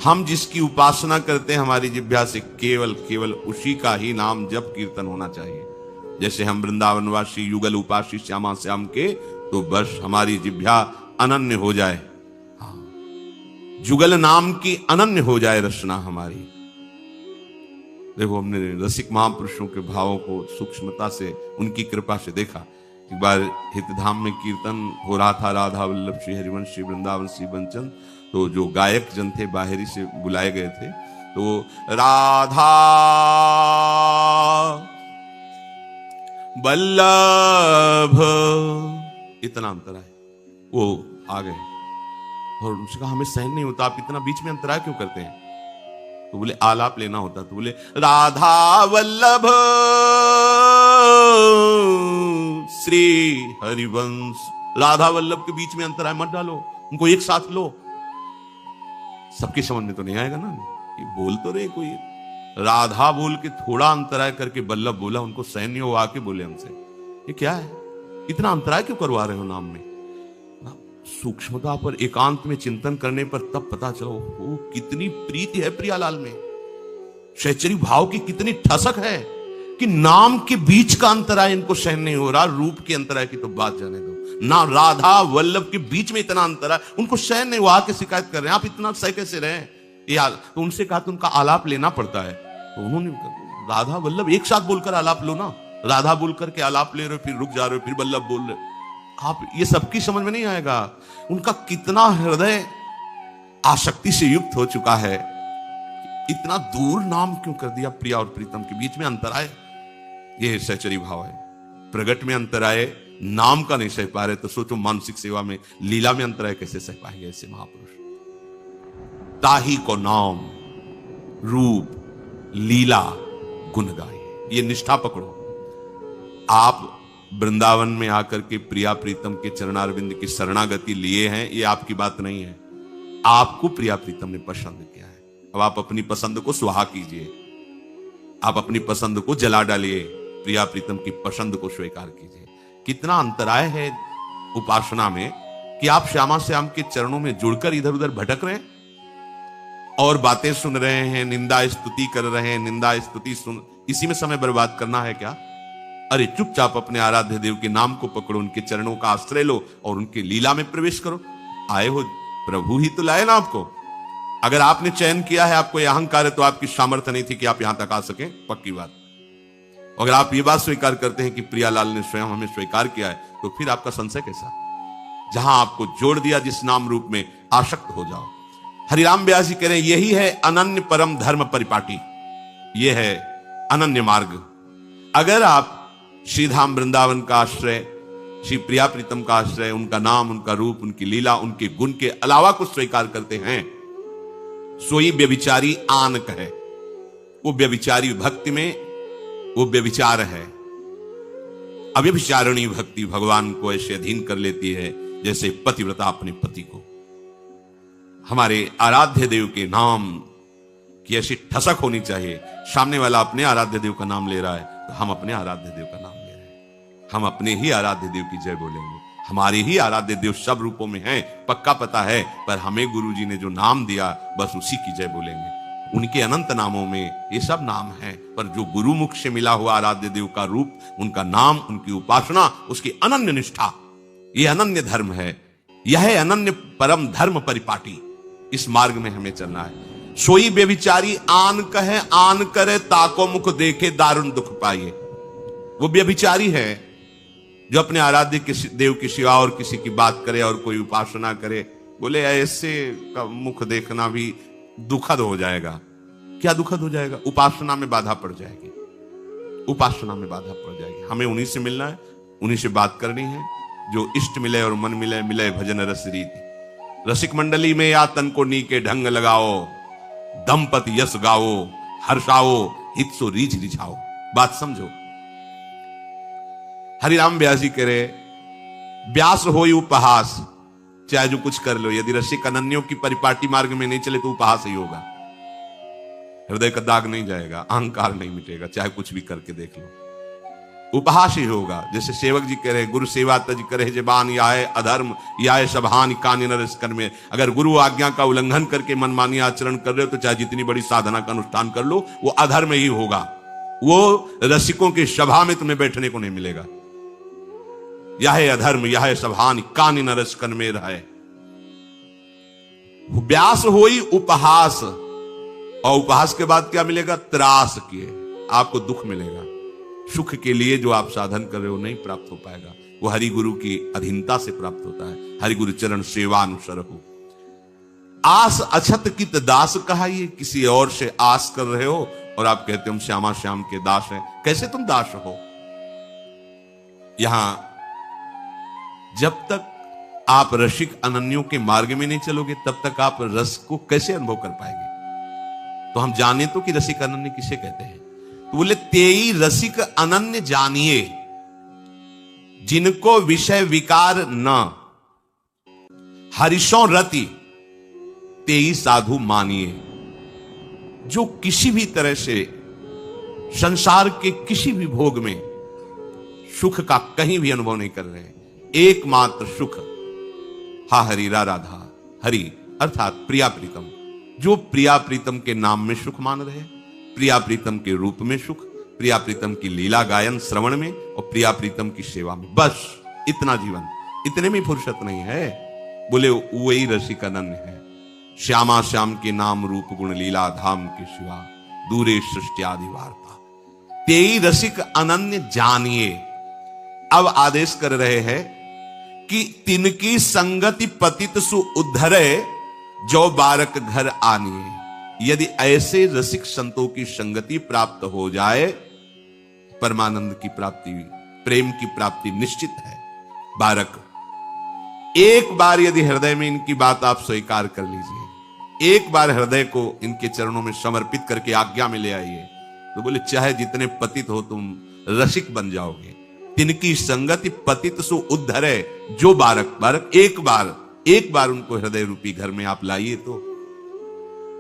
हम जिसकी उपासना करते हैं, हमारी जिह्वा से केवल केवल उसी का ही नाम जप कीर्तन होना चाहिए। जैसे हम वृंदावनवासी युगल उपासी श्यामा श्याम के, तो बस हमारी जिह्वा अनन्य हो जाए। जुगल नाम की अनन्य हो जाए रचना हमारी। देखो, हमने रसिक महापुरुषों के भावों को सूक्ष्मता से, उनकी कृपा से देखा। एक बार हितधाम में कीर्तन हो रहा था, राधा वल्लभ श्री हरिवंश श्री वृंदावन श्री बंचन। तो जो गायक जन थे बाहरी से बुलाए गए थे, तो राधा वल्लभ इतना अंतर है, वो आ गए और उनसे कहा हमें सहन नहीं होता, आप इतना बीच में अंतराय क्यों करते हैं? तो बोले आलाप लेना होता। तो बोले राधा वल्लभ श्री हरिवंश राधा वल्लभ के बीच में अंतराय मत डालो, उनको एक साथ लो। सबकी समझ में तो नहीं आएगा ना, ये बोल तो रहे कोई राधा बोल के थोड़ा अंतराय करके वल्लभ बोला, उनको सहन नहीं हुआ के बोले हमसे ये क्या है, इतना अंतराय क्यों करवा रहे हो नाम में। सूक्ष्मता पर एकांत में चिंतन करने पर तब पता चलो वो कितनी प्रीति है प्रियालाल में, शैचरी भाव की कितनी ठसक है कि नाम के बीच का अंतराय इनको सहन नहीं हो रहा, रूप के अंतराय की तो बात जाने दो ना, राधा वल्लभ के बीच में इतना अंतराय उनको सहन नहीं हुआ के शिकायत कर रहे हैं, आप इतना सह कैसे रहे। तो उनसे कहा तो उनका आलाप लेना पड़ता है, तो उन्होंने राधा वल्लभ एक साथ बोलकर आलाप लो ना, राधा बोलकर के आलाप ले रहे हो, फिर रुक जा रहे हो, फिर वल्लभ बोल रहे हो, आप ये सबकी समझ में नहीं आएगा। उनका कितना हृदय आसक्ति से युक्त हो चुका है, इतना दूर नाम क्यों कर दिया प्रिया और प्रीतम के बीच में अंतराय। यह सहचरी भाव है, प्रगट में अंतराय नाम का नहीं सह पा रहे तो सोचो मानसिक सेवा में लीला में अंतराय कैसे सह पाएंगे ऐसे महापुरुष। ताही को नाम रूप लीला गुण गाए, ये निष्ठा पकड़ो। आप वृंदावन में आकर के प्रिया प्रीतम के चरणारविंद की शरणागति लिए हैं, ये आपकी बात नहीं है, आपको प्रिया प्रीतम ने पसंद किया है। अब आप अपनी पसंद को सुहा कीजिए, आप अपनी पसंद को जला डालिए, प्रिया प्रीतम की पसंद को स्वीकार कीजिए। कितना अंतराय है उपासना में कि आप श्यामा श्याम के चरणों में जुड़कर इधर उधर भटक रहे हैं और बातें सुन रहे हैं, निंदा स्तुति कर रहे हैं, निंदा स्तुति सुन, इसी में समय बर्बाद करना है क्या। अरे चुपचाप अपने आराध्य देव के नाम को पकड़ो, उनके चरणों का आश्रय लो और उनके लीला में प्रवेश करो। आए हो प्रभु ही तो लाए ना आपको। अगर आपने चयन किया है, आपको यह अहंकार है, तो आपकी सामर्थ्य नहीं थी कि आप यहां तक आ सके, पक्की बात। अगर आप ये बात स्वीकार करते हैं कि प्रियालाल ने स्वयं हमें स्वीकार किया है, तो फिर आपका संशय कैसा। जहां आपको जोड़ दिया जिस नाम रूप में, आसक्त हो जाओ। हरिराम व्यास जी कह रहे हैं यही है अनन्य परम धर्म परिपाटी, यह है अनन्य मार्ग। अगर आप श्री धाम वृंदावन का आश्रय, श्री प्रिया प्रीतम का आश्रय, उनका नाम, उनका रूप, उनकी लीला, उनके गुण के अलावा कुछ स्वीकार करते हैं, सोई व्यभिचारी आनक है। वो व्यभिचारी भक्ति में वो व्यभिचार है। अव्यभिचारिणी भक्ति भगवान को ऐसे अधीन कर लेती है जैसे पतिव्रता अपने पति को। हमारे आराध्य देव के नाम की ऐसी ठसक होनी चाहिए, सामने वाला अपने आराध्य देव का नाम ले रहा है तो हम अपने आराध्य देव का नाम ले रहे हैं, हम अपने ही आराध्य देव की जय बोलेंगे। हमारे ही आराध्य देव सब रूपों में हैं, पक्का पता है, पर हमें गुरुजी ने जो नाम दिया बस उसी की जय बोलेंगे। उनके अनंत नामों में ये सब नाम है, पर जो गुरु मुख से मिला हुआ आराध्य देव का रूप, उनका नाम, उनकी उपासना, उसकी अनन्य निष्ठा, ये अनन्य धर्म है। यह है अनन्य परम धर्म परिपाटी। इस मार्ग में हमें चलना है। सोई व्यभिचारी आन कहे आन करे, ताको मुख देखे दारुण दुख पाइए। वो व्यभिचारी है जो अपने आराध्य देव की सेवा और किसी की बात करे और कोई उपासना करे, बोले ऐसे का मुख देखना भी दुखद हो जाएगा। क्या दुखद हो जाएगा? उपासना में बाधा पड़ जाएगी, उपासना में बाधा पड़ जाएगी। हमें उन्हीं से मिलना है, उन्हीं से बात करनी है। जो इष्ट मिले और मन मिले, मिले भजन रस रीति। रसिक मंडली में या तन को नी के ढंग लगाओ, दंपति यश गाओ, हर्षाओ हित सो रीझ रिझाओ। बात समझो। हरिराम व्यास जी कह रहे, व्यास होई उपहास, चाहे जो कुछ कर लो, यदि रसिक अनन्यों की परिपाटी मार्ग में नहीं चले तो उपहास ही होगा। हृदय का दाग नहीं जाएगा, अहंकार नहीं मिटेगा, चाहे कुछ भी करके देख लो, उपहास ही होगा। जैसे सेवक जी कह रहे, गुरु सेवा तज करे जबान, या है अधर्म या है सबहान कान नरस कर में। अगर गुरु आज्ञा का उल्लंघन करके मनमानी आचरण कर रहे हो तो चाहे जितनी बड़ी साधना का अनुष्ठान कर लो, वो अधर्म ही होगा। वो रसिकों की सभा में तुम्हें बैठने को नहीं मिलेगा। यह है अधर्म, यह है सबहान कान नरस कर में रहे। व्यास होई उपहास, और उपहास के बाद क्या मिलेगा? त्रास किए, आपको दुख मिलेगा। सुख के लिए जो आप साधन कर रहे हो नहीं प्राप्त हो पाएगा। वो हरि गुरु की अधीनता से प्राप्त होता है। हरि गुरु चरण सेवानुसर हो। आस अछत कित दास कहा, ये किसी और से आस कर रहे हो और आप कहते हो हम श्यामा श्याम के दास हैं। कैसे तुम दास हो? यहां जब तक आप रसिक अनन्यों के मार्ग में नहीं चलोगे तब तक आप रस को कैसे अनुभव कर पाएंगे? तो हम जाने तो कि रसिक अनन्य किसे कहते हैं। तो बोले तेई रसिक अनन्य जानिए, जिनको विषय विकार न, हरिशों रति तेई साधु मानिए। जो किसी भी तरह से संसार के किसी भी भोग में सुख का कहीं भी अनुभव नहीं कर रहे हैं, एकमात्र सुख हा हरि रा राधा, हरि अर्थात प्रिया प्रीतम, जो प्रिया प्रीतम के नाम में सुख मान रहे हैं, प्रिया प्रीतम के रूप में सुख, प्रिया प्रीतम की लीला गायन श्रवण में और प्रिया प्रीतम की सेवा में, बस इतना जीवन, इतने में फुर्सत नहीं है। बोले वही रसिक अनन्य है, श्यामा श्याम के नाम रूप गुण लीला धाम के सिवा दूरे सृष्टि आदि वार्ता, तेई रसिक अनन्य जानिए। अब आदेश कर रहे हैं कि तिनकी संगति पतित सु उद्धरे, जो बारक घर आनिए। यदि ऐसे रसिक संतों की संगति प्राप्त हो जाए, परमानंद की प्राप्ति, प्रेम की प्राप्ति निश्चित है। बारक, एक बार यदि हृदय में इनकी बात आप स्वीकार कर लीजिए, एक बार हृदय को इनके चरणों में समर्पित करके आज्ञा में ले आइए, तो बोले चाहे जितने पतित हो तुम रसिक बन जाओगे। तिनकी संगति पतित सु उद्धरे, जो बारक, बारक एक बार उनको हृदय रूपी घर में आप लाइए तो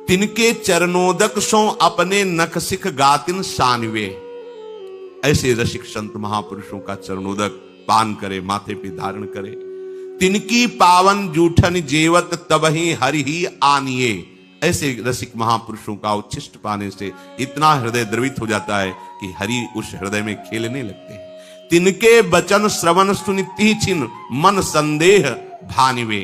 तिनके चरणोदक सो अपने नख सिख गातिन सानवे। ऐसे रसिक संत महापुरुषों का चरणोदक पान करे, माथे पे धारण करे। तिनकी पावन जूठन जेवत तबही हरि ही आनिए। ऐसे रसिक महापुरुषों का उच्छिष्ट पाने से इतना हृदय द्रवित हो जाता है कि हरि उस हृदय में खेलने लगते हैं। तिनके बचन श्रवण सुनिति छिन मन संदेह भानिवे।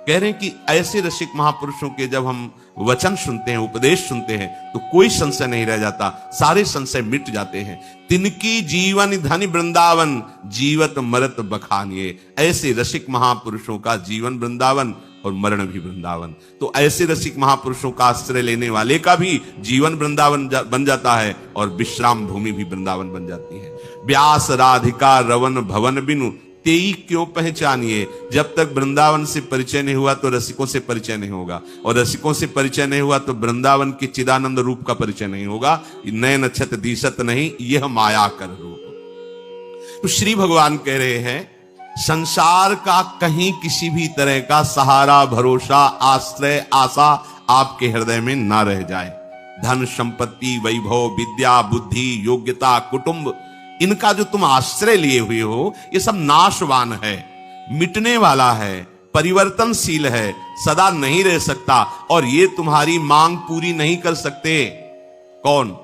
कह रहे हैं कि ऐसे रसिक महापुरुषों के जब हम वचन सुनते हैं, उपदेश सुनते हैं, तो कोई संशय नहीं रह जाता, सारे संशय मिट जाते हैं। तिनकी जीवन धन वृंदावन जीवत मरत बखानिए। ऐसे रसिक महापुरुषों का जीवन वृंदावन और मरण भी वृंदावन। तो ऐसे रसिक महापुरुषों का आश्रय लेने वाले का भी जीवन वृंदावन बन जाता है और विश्राम भूमि भी वृंदावन बन जाती है। व्यास राधिका रवन भवन बिनु तेई क्यों पहचानिए। जब तक वृंदावन से परिचय नहीं हुआ तो रसिकों से परिचय नहीं होगा, और रसिकों से परिचय नहीं हुआ तो वृंदावन के चिदानंद रूप का परिचय नहीं होगा। नयन छत दिशत नहीं, यह माया कर रूप। तो श्री भगवान कह रहे हैं, संसार का कहीं किसी भी तरह का सहारा, भरोसा, आश्रय, आशा आपके हृदय में ना रह जाए। धन संपत्ति, वैभव, विद्या, बुद्धि, योग्यता, कुटुंब, इनका जो तुम आश्रय लिए हुए हो, ये सब नाशवान है, मिटने वाला है, परिवर्तनशील है, सदा नहीं रह सकता, और ये तुम्हारी मांग पूरी नहीं कर सकते। कौन?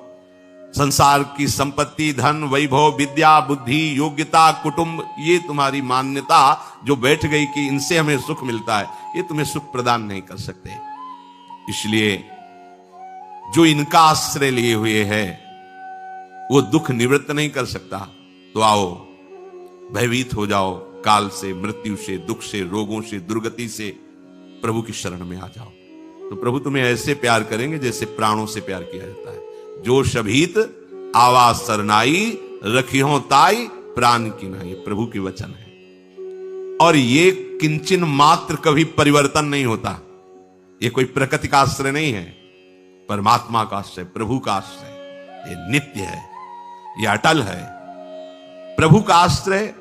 संसार की संपत्ति, धन, वैभव, विद्या, बुद्धि, योग्यता, कुटुंब, ये तुम्हारी मान्यता जो बैठ गई कि इनसे हमें सुख मिलता है, ये तुम्हें सुख प्रदान नहीं कर सकते। इसलिए जो इनका आश्रय लिए हुए है वो दुख निवृत्त नहीं कर सकता। तो आओ, भयभीत हो जाओ, काल से, मृत्यु से, दुख से, रोगों से, दुर्गति से प्रभु की शरण में आ जाओ। तो प्रभु तुम्हें ऐसे प्यार करेंगे जैसे प्राणों से प्यार किया जाता है। जो शभीत आवाज सरनाई रखियो ताई प्राण की नाई, प्रभु के वचन है। और ये किंचन मात्र कभी परिवर्तन नहीं होता। ये कोई प्रकृति का आश्रय नहीं है, परमात्मा का आश्रय, प्रभु का आश्रय। ये नित्य है, ये अटल है। प्रभु का आश्रय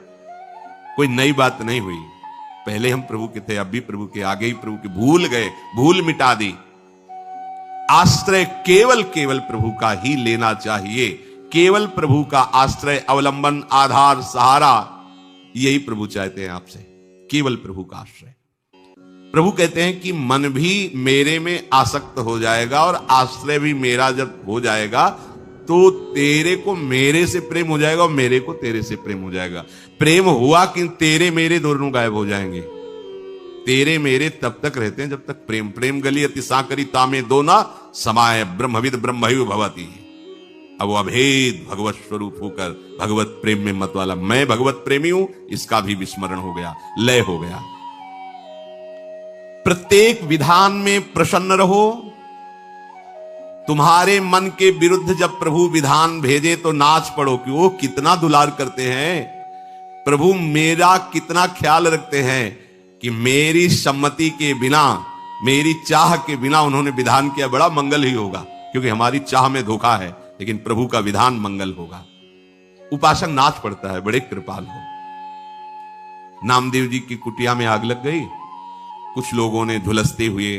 कोई नई बात नहीं हुई। पहले हम प्रभु के थे, अब भी प्रभु के, आगे ही प्रभु के, भूल गए, भूल मिटा दी। आश्रय केवल प्रभु का ही लेना चाहिए। केवल प्रभु का आश्रय, अवलंबन, आधार, सहारा, यही प्रभु चाहते हैं आपसे, केवल प्रभु का आश्रय। प्रभु कहते हैं कि मन भी मेरे में आसक्त हो जाएगा और आश्रय भी मेरा जब हो जाएगा तो तेरे को मेरे से प्रेम हो जाएगा और मेरे को तेरे से प्रेम हो जाएगा। प्रेम हुआ कि तेरे मेरे दोनों गायब हो जाएंगे। तेरे मेरे तब तक रहते हैं जब तक प्रेम गली अति साकरी तामे दो ना समाये ब्रह्मविद ब्रह्मैव भवति। अब वो अभेद भगवत स्वरूप होकर भगवत प्रेम में मत वाला मैं भगवत प्रेमी हूं, इसका भी विस्मरण हो गया, लय हो गया। प्रत्येक विधान में प्रसन्न रहो। तुम्हारे मन के विरुद्ध जब प्रभु विधान भेजे तो नाच पड़ो कि वो कितना दुलार करते हैं, प्रभु मेरा कितना ख्याल रखते हैं कि मेरी सम्मति के बिना, मेरी चाह के बिना उन्होंने विधान किया, बड़ा मंगल ही होगा। क्योंकि हमारी चाह में धोखा है, लेकिन प्रभु का विधान मंगल होगा। उपासक नाच पड़ता है, बड़े कृपाल हो। नामदेव जी की कुटिया में आग लग गई। कुछ लोगों ने झुलसते हुए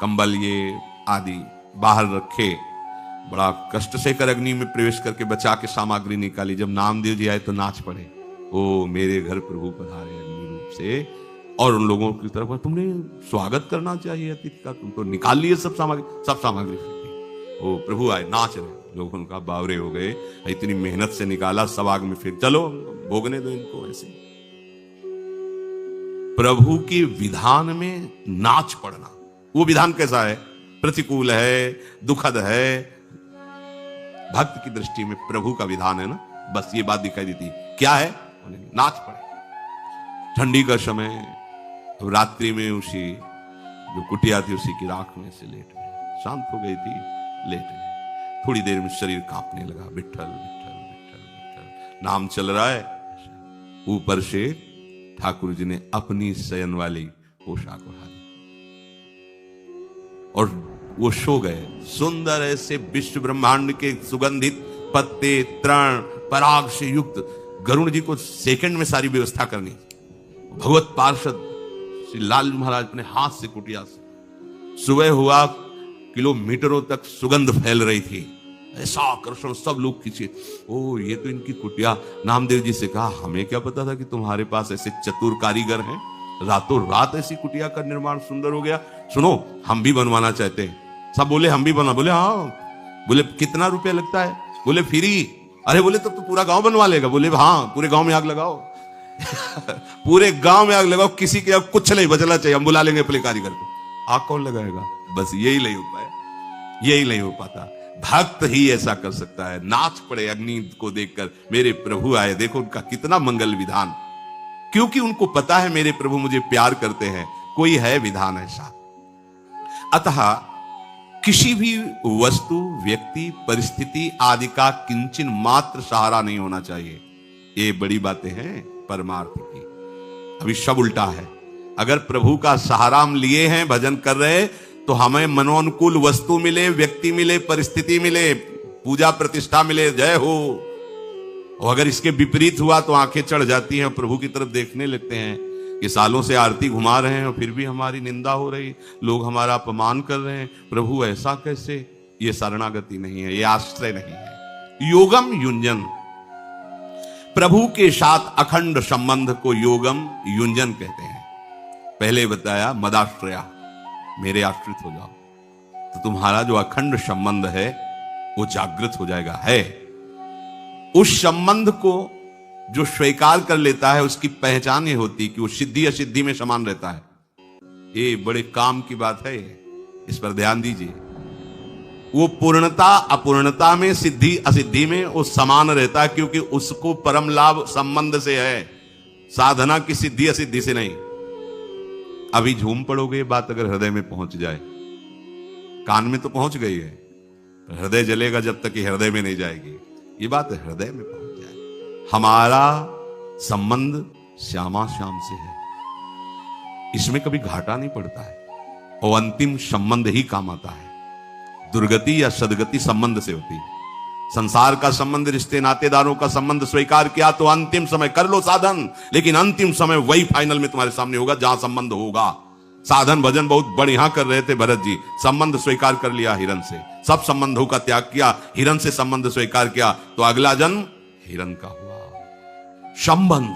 कंबल ये आदि बाहर रखे, बड़ा कष्ट से कर अग्नि में प्रवेश करके बचा के सामग्री निकाली। जब नामदेव जी आए तो नाच पड़े, ओ मेरे घर प्रभु पधारे अग्नि रूप से। और उन लोगों की तरफ तुमने स्वागत करना चाहिए अतिथि का, तुम तो निकाल लिए सब सामग्री ओ प्रभु आए, नाच रहे। लोग उनका बावरे हो गए, इतनी मेहनत से निकाला, सब आग में फिर चलो भोगने दो इनको। ऐसे प्रभु के विधान में नाच पड़ना, वो विधान कैसा है? प्रतिकूल है, दुखद है, भक्त की दृष्टि में प्रभु का विधान है ना, बस ये बात दिखाई देती। क्या है? नाच पड़े। ठंडी का समय, तो रात्रि में उसी जो कुटिया थी उसी की राख में से लेट गए, शांत हो गई थी, लेट गए। थोड़ी देर में शरीर कांपने लगा, विठ्ठल विठ्ठल विठ्ठल विठ्ठल नाम चल रहा है। ऊपर से ठाकुर जी ने अपनी शयन वाली पोशाक उठा दी और वो सो गए। सुंदर ऐसे विश्व ब्रह्मांड के सुगंधित पत्ते, तृण, पराग से युक्त। गरुड़ जी को सेकंड में सारी व्यवस्था करनी। भगवत पार्षद श्री लाल महाराज अपने हाथ से कुटिया से, सुबह हुआ किलोमीटरों तक सुगंध फैल रही थी, ऐसा आकर्षण, सब लोग खींचे, ओ ये तो इनकी कुटिया। नामदेव जी से कहा, हमें क्या पता था कि तुम्हारे पास ऐसे चतुर कारीगर हैं, रातों रात ऐसी कुटिया का निर्माण सुंदर हो गया। सुनो, हम भी बनवाना चाहते हैं। सब बोले हम भी बना। बोले हाँ। बोले कितना रुपया लगता है? बोले फ्री। अरे बोले तब तो पूरा गांव बनवा लेगा। बोले हाँ, पूरे गांव में आग लगाओ पूरे गांव में आग लगाओ, किसी के अब कुछ नहीं बचना चाहिए, हम बुला लेंगे अपने कारीगर को। आग कौन लगाएगा? बस यही नहीं हो पाया, यही नहीं हो पाता। भक्त ही ऐसा कर सकता है। नाच पड़े अग्नि को देखकर, मेरे प्रभु आए, देखो उनका कितना मंगल विधान, क्योंकि उनको पता है मेरे प्रभु मुझे प्यार करते हैं। कोई है विधान ऐसा। अतः किसी भी वस्तु, व्यक्ति, परिस्थिति आदि का किंचन मात्र सहारा नहीं होना चाहिए। ये बड़ी बातें हैं परमार्थ की। अभी सब उल्टा है। अगर प्रभु का सहारा हम लिए हैं, भजन कर रहे, तो हमें मनोनुकूल वस्तु मिले, व्यक्ति मिले, परिस्थिति मिले, पूजा प्रतिष्ठा मिले, जय हो। और अगर इसके विपरीत हुआ तो आंखें चढ़ जाती हैं, प्रभु की तरफ देखने लगते हैं कि सालों से आरती घुमा रहे हैं और फिर भी हमारी निंदा हो रही, लोग हमारा अपमान कर रहे हैं। प्रभु ऐसा कैसे? ये शरणागति नहीं है, ये आश्रय नहीं है। योगम युंजन, प्रभु के साथ अखंड संबंध को योगम युंजन कहते हैं। पहले बताया मदाश्रया, मेरे आश्रित हो जाओ, तो तुम्हारा जो अखंड संबंध है वो जागृत हो जाएगा। है उस संबंध को जो स्वीकार कर लेता है, उसकी पहचान ये होती कि वो सिद्धि असिद्धि में समान रहता है। ये बड़े काम की बात है, इस पर ध्यान दीजिए। वो पूर्णता अपूर्णता में, सिद्धि असिद्धि में वो समान रहता है, क्योंकि उसको परम लाभ संबंध से है, साधना की सिद्धि असिद्धि से नहीं। अभी झूम पड़ोगे, बात अगर हृदय में पहुंच जाए, कान में तो पहुंच गई है, हृदय जलेगा जब तक कि हृदय में नहीं जाएगी। ये बात हृदय में पहुंच जाए। हमारा संबंध श्यामा श्याम से है, इसमें कभी घाटा नहीं पड़ता है, और अंतिम संबंध ही काम आता है। दुर्गति या सदगति संबंध से होती है। संसार का संबंध, रिश्ते नातेदारों का संबंध स्वीकार किया तो अंतिम समय कर लो साधन, लेकिन अंतिम समय वही फाइनल में तुम्हारे सामने होगा जहां संबंध होगा। साधन भजन बहुत बढ़िया कर रहे थे भरत जी, संबंध स्वीकार कर लिया हिरण से, सब संबंधों का त्याग किया, हिरण से संबंध स्वीकार किया, तो अगला जन्म हिरण का हुआ। संबंध,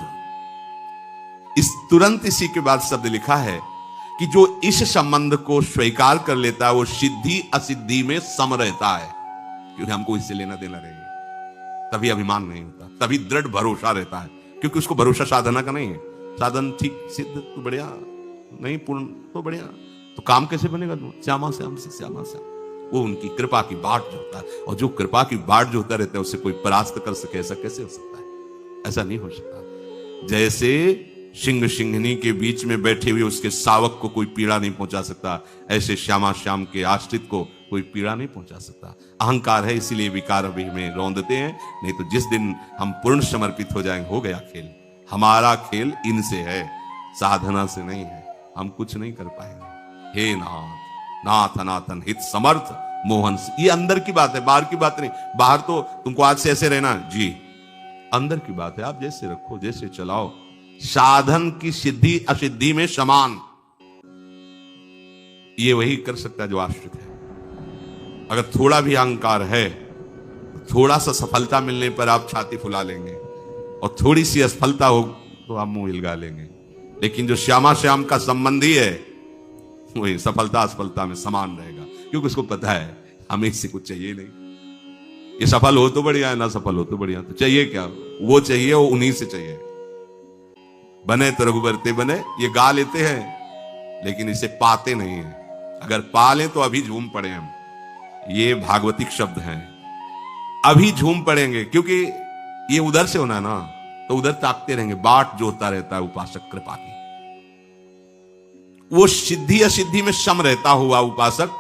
इस तुरंत इसी के बाद शब्द लिखा है कि जो इस संबंध को स्वीकार कर लेता है वो सिद्धि असिद्धि में सम रहता है, क्योंकि हमको इससे लेना देना रहेगा। तभी अभिमान नहीं होता, तभी दृढ़ भरोसा रहता है, क्योंकि उसको भरोसा साधना का नहीं है। साधन ठीक सिद्ध तो बढ़िया, नहीं पूर्ण तो बढ़िया, तो काम कैसे बनेगा? श्यामा श्याम से श्यामा श्याम, वो उनकी कृपा की बाट जो होता है, और जो कृपा की बाट जो होता रहता है उससे कोई परास्त कर सके, ऐसा कैसे हो सकता है? ऐसा नहीं हो सकता। जैसे सिंह सिंहनी के बीच में बैठे हुए उसके शावक को कोई पीड़ा नहीं पहुंचा सकता, ऐसे श्यामा श्याम के आश्रित को कोई पीड़ा नहीं पहुंचा सकता। अहंकार है, इसीलिए विकार अभी हमें रौंदते हैं, नहीं तो जिस दिन हम पूर्ण समर्पित हो जाएंगे, हो गया खेल। हमारा खेल इनसे है, साधना से नहीं है, हम कुछ नहीं कर पाएंगे। हे नाथ, नाथ अनाथन हित समर्थ मोहन, ये अंदर की बात है, बाहर की बात नहीं। बाहर तो तुमको आज से ऐसे रहना जी, अंदर की बात है, आप जैसे रखो, जैसे चलाओ, साधन की सिद्धि असिद्धि में समान, ये वही कर सकता है जो आश्रित है। अगर थोड़ा भी अहंकार है, थोड़ा सा सफलता मिलने पर आप छाती फुला लेंगे, और थोड़ी सी असफलता हो तो आप मुंह हिलगा लेंगे। लेकिन जो श्यामा श्याम का संबंधी है, वही सफलता असफलता में समान रहेगा, क्योंकि उसको पता है हमें इससे कुछ चाहिए नहीं। ये सफल हो तो बढ़िया है, ना सफल हो तो बढ़िया, तो चाहिए क्या? वो चाहिए, वो उन्हीं से चाहिए। बने तो रघुबरते बने, ये गा लेते हैं लेकिन इसे पाते नहीं है। अगर पा लें तो अभी झूम पड़े हम, ये भागवतिक शब्द हैं, अभी झूम पड़ेंगे, क्योंकि ये उधर से होना है ना, तो उधर ताकते रहेंगे। बाट जोता रहता है उपासक कृपा की, वो सिद्धि असिद्धि में सम रहता हुआ उपासक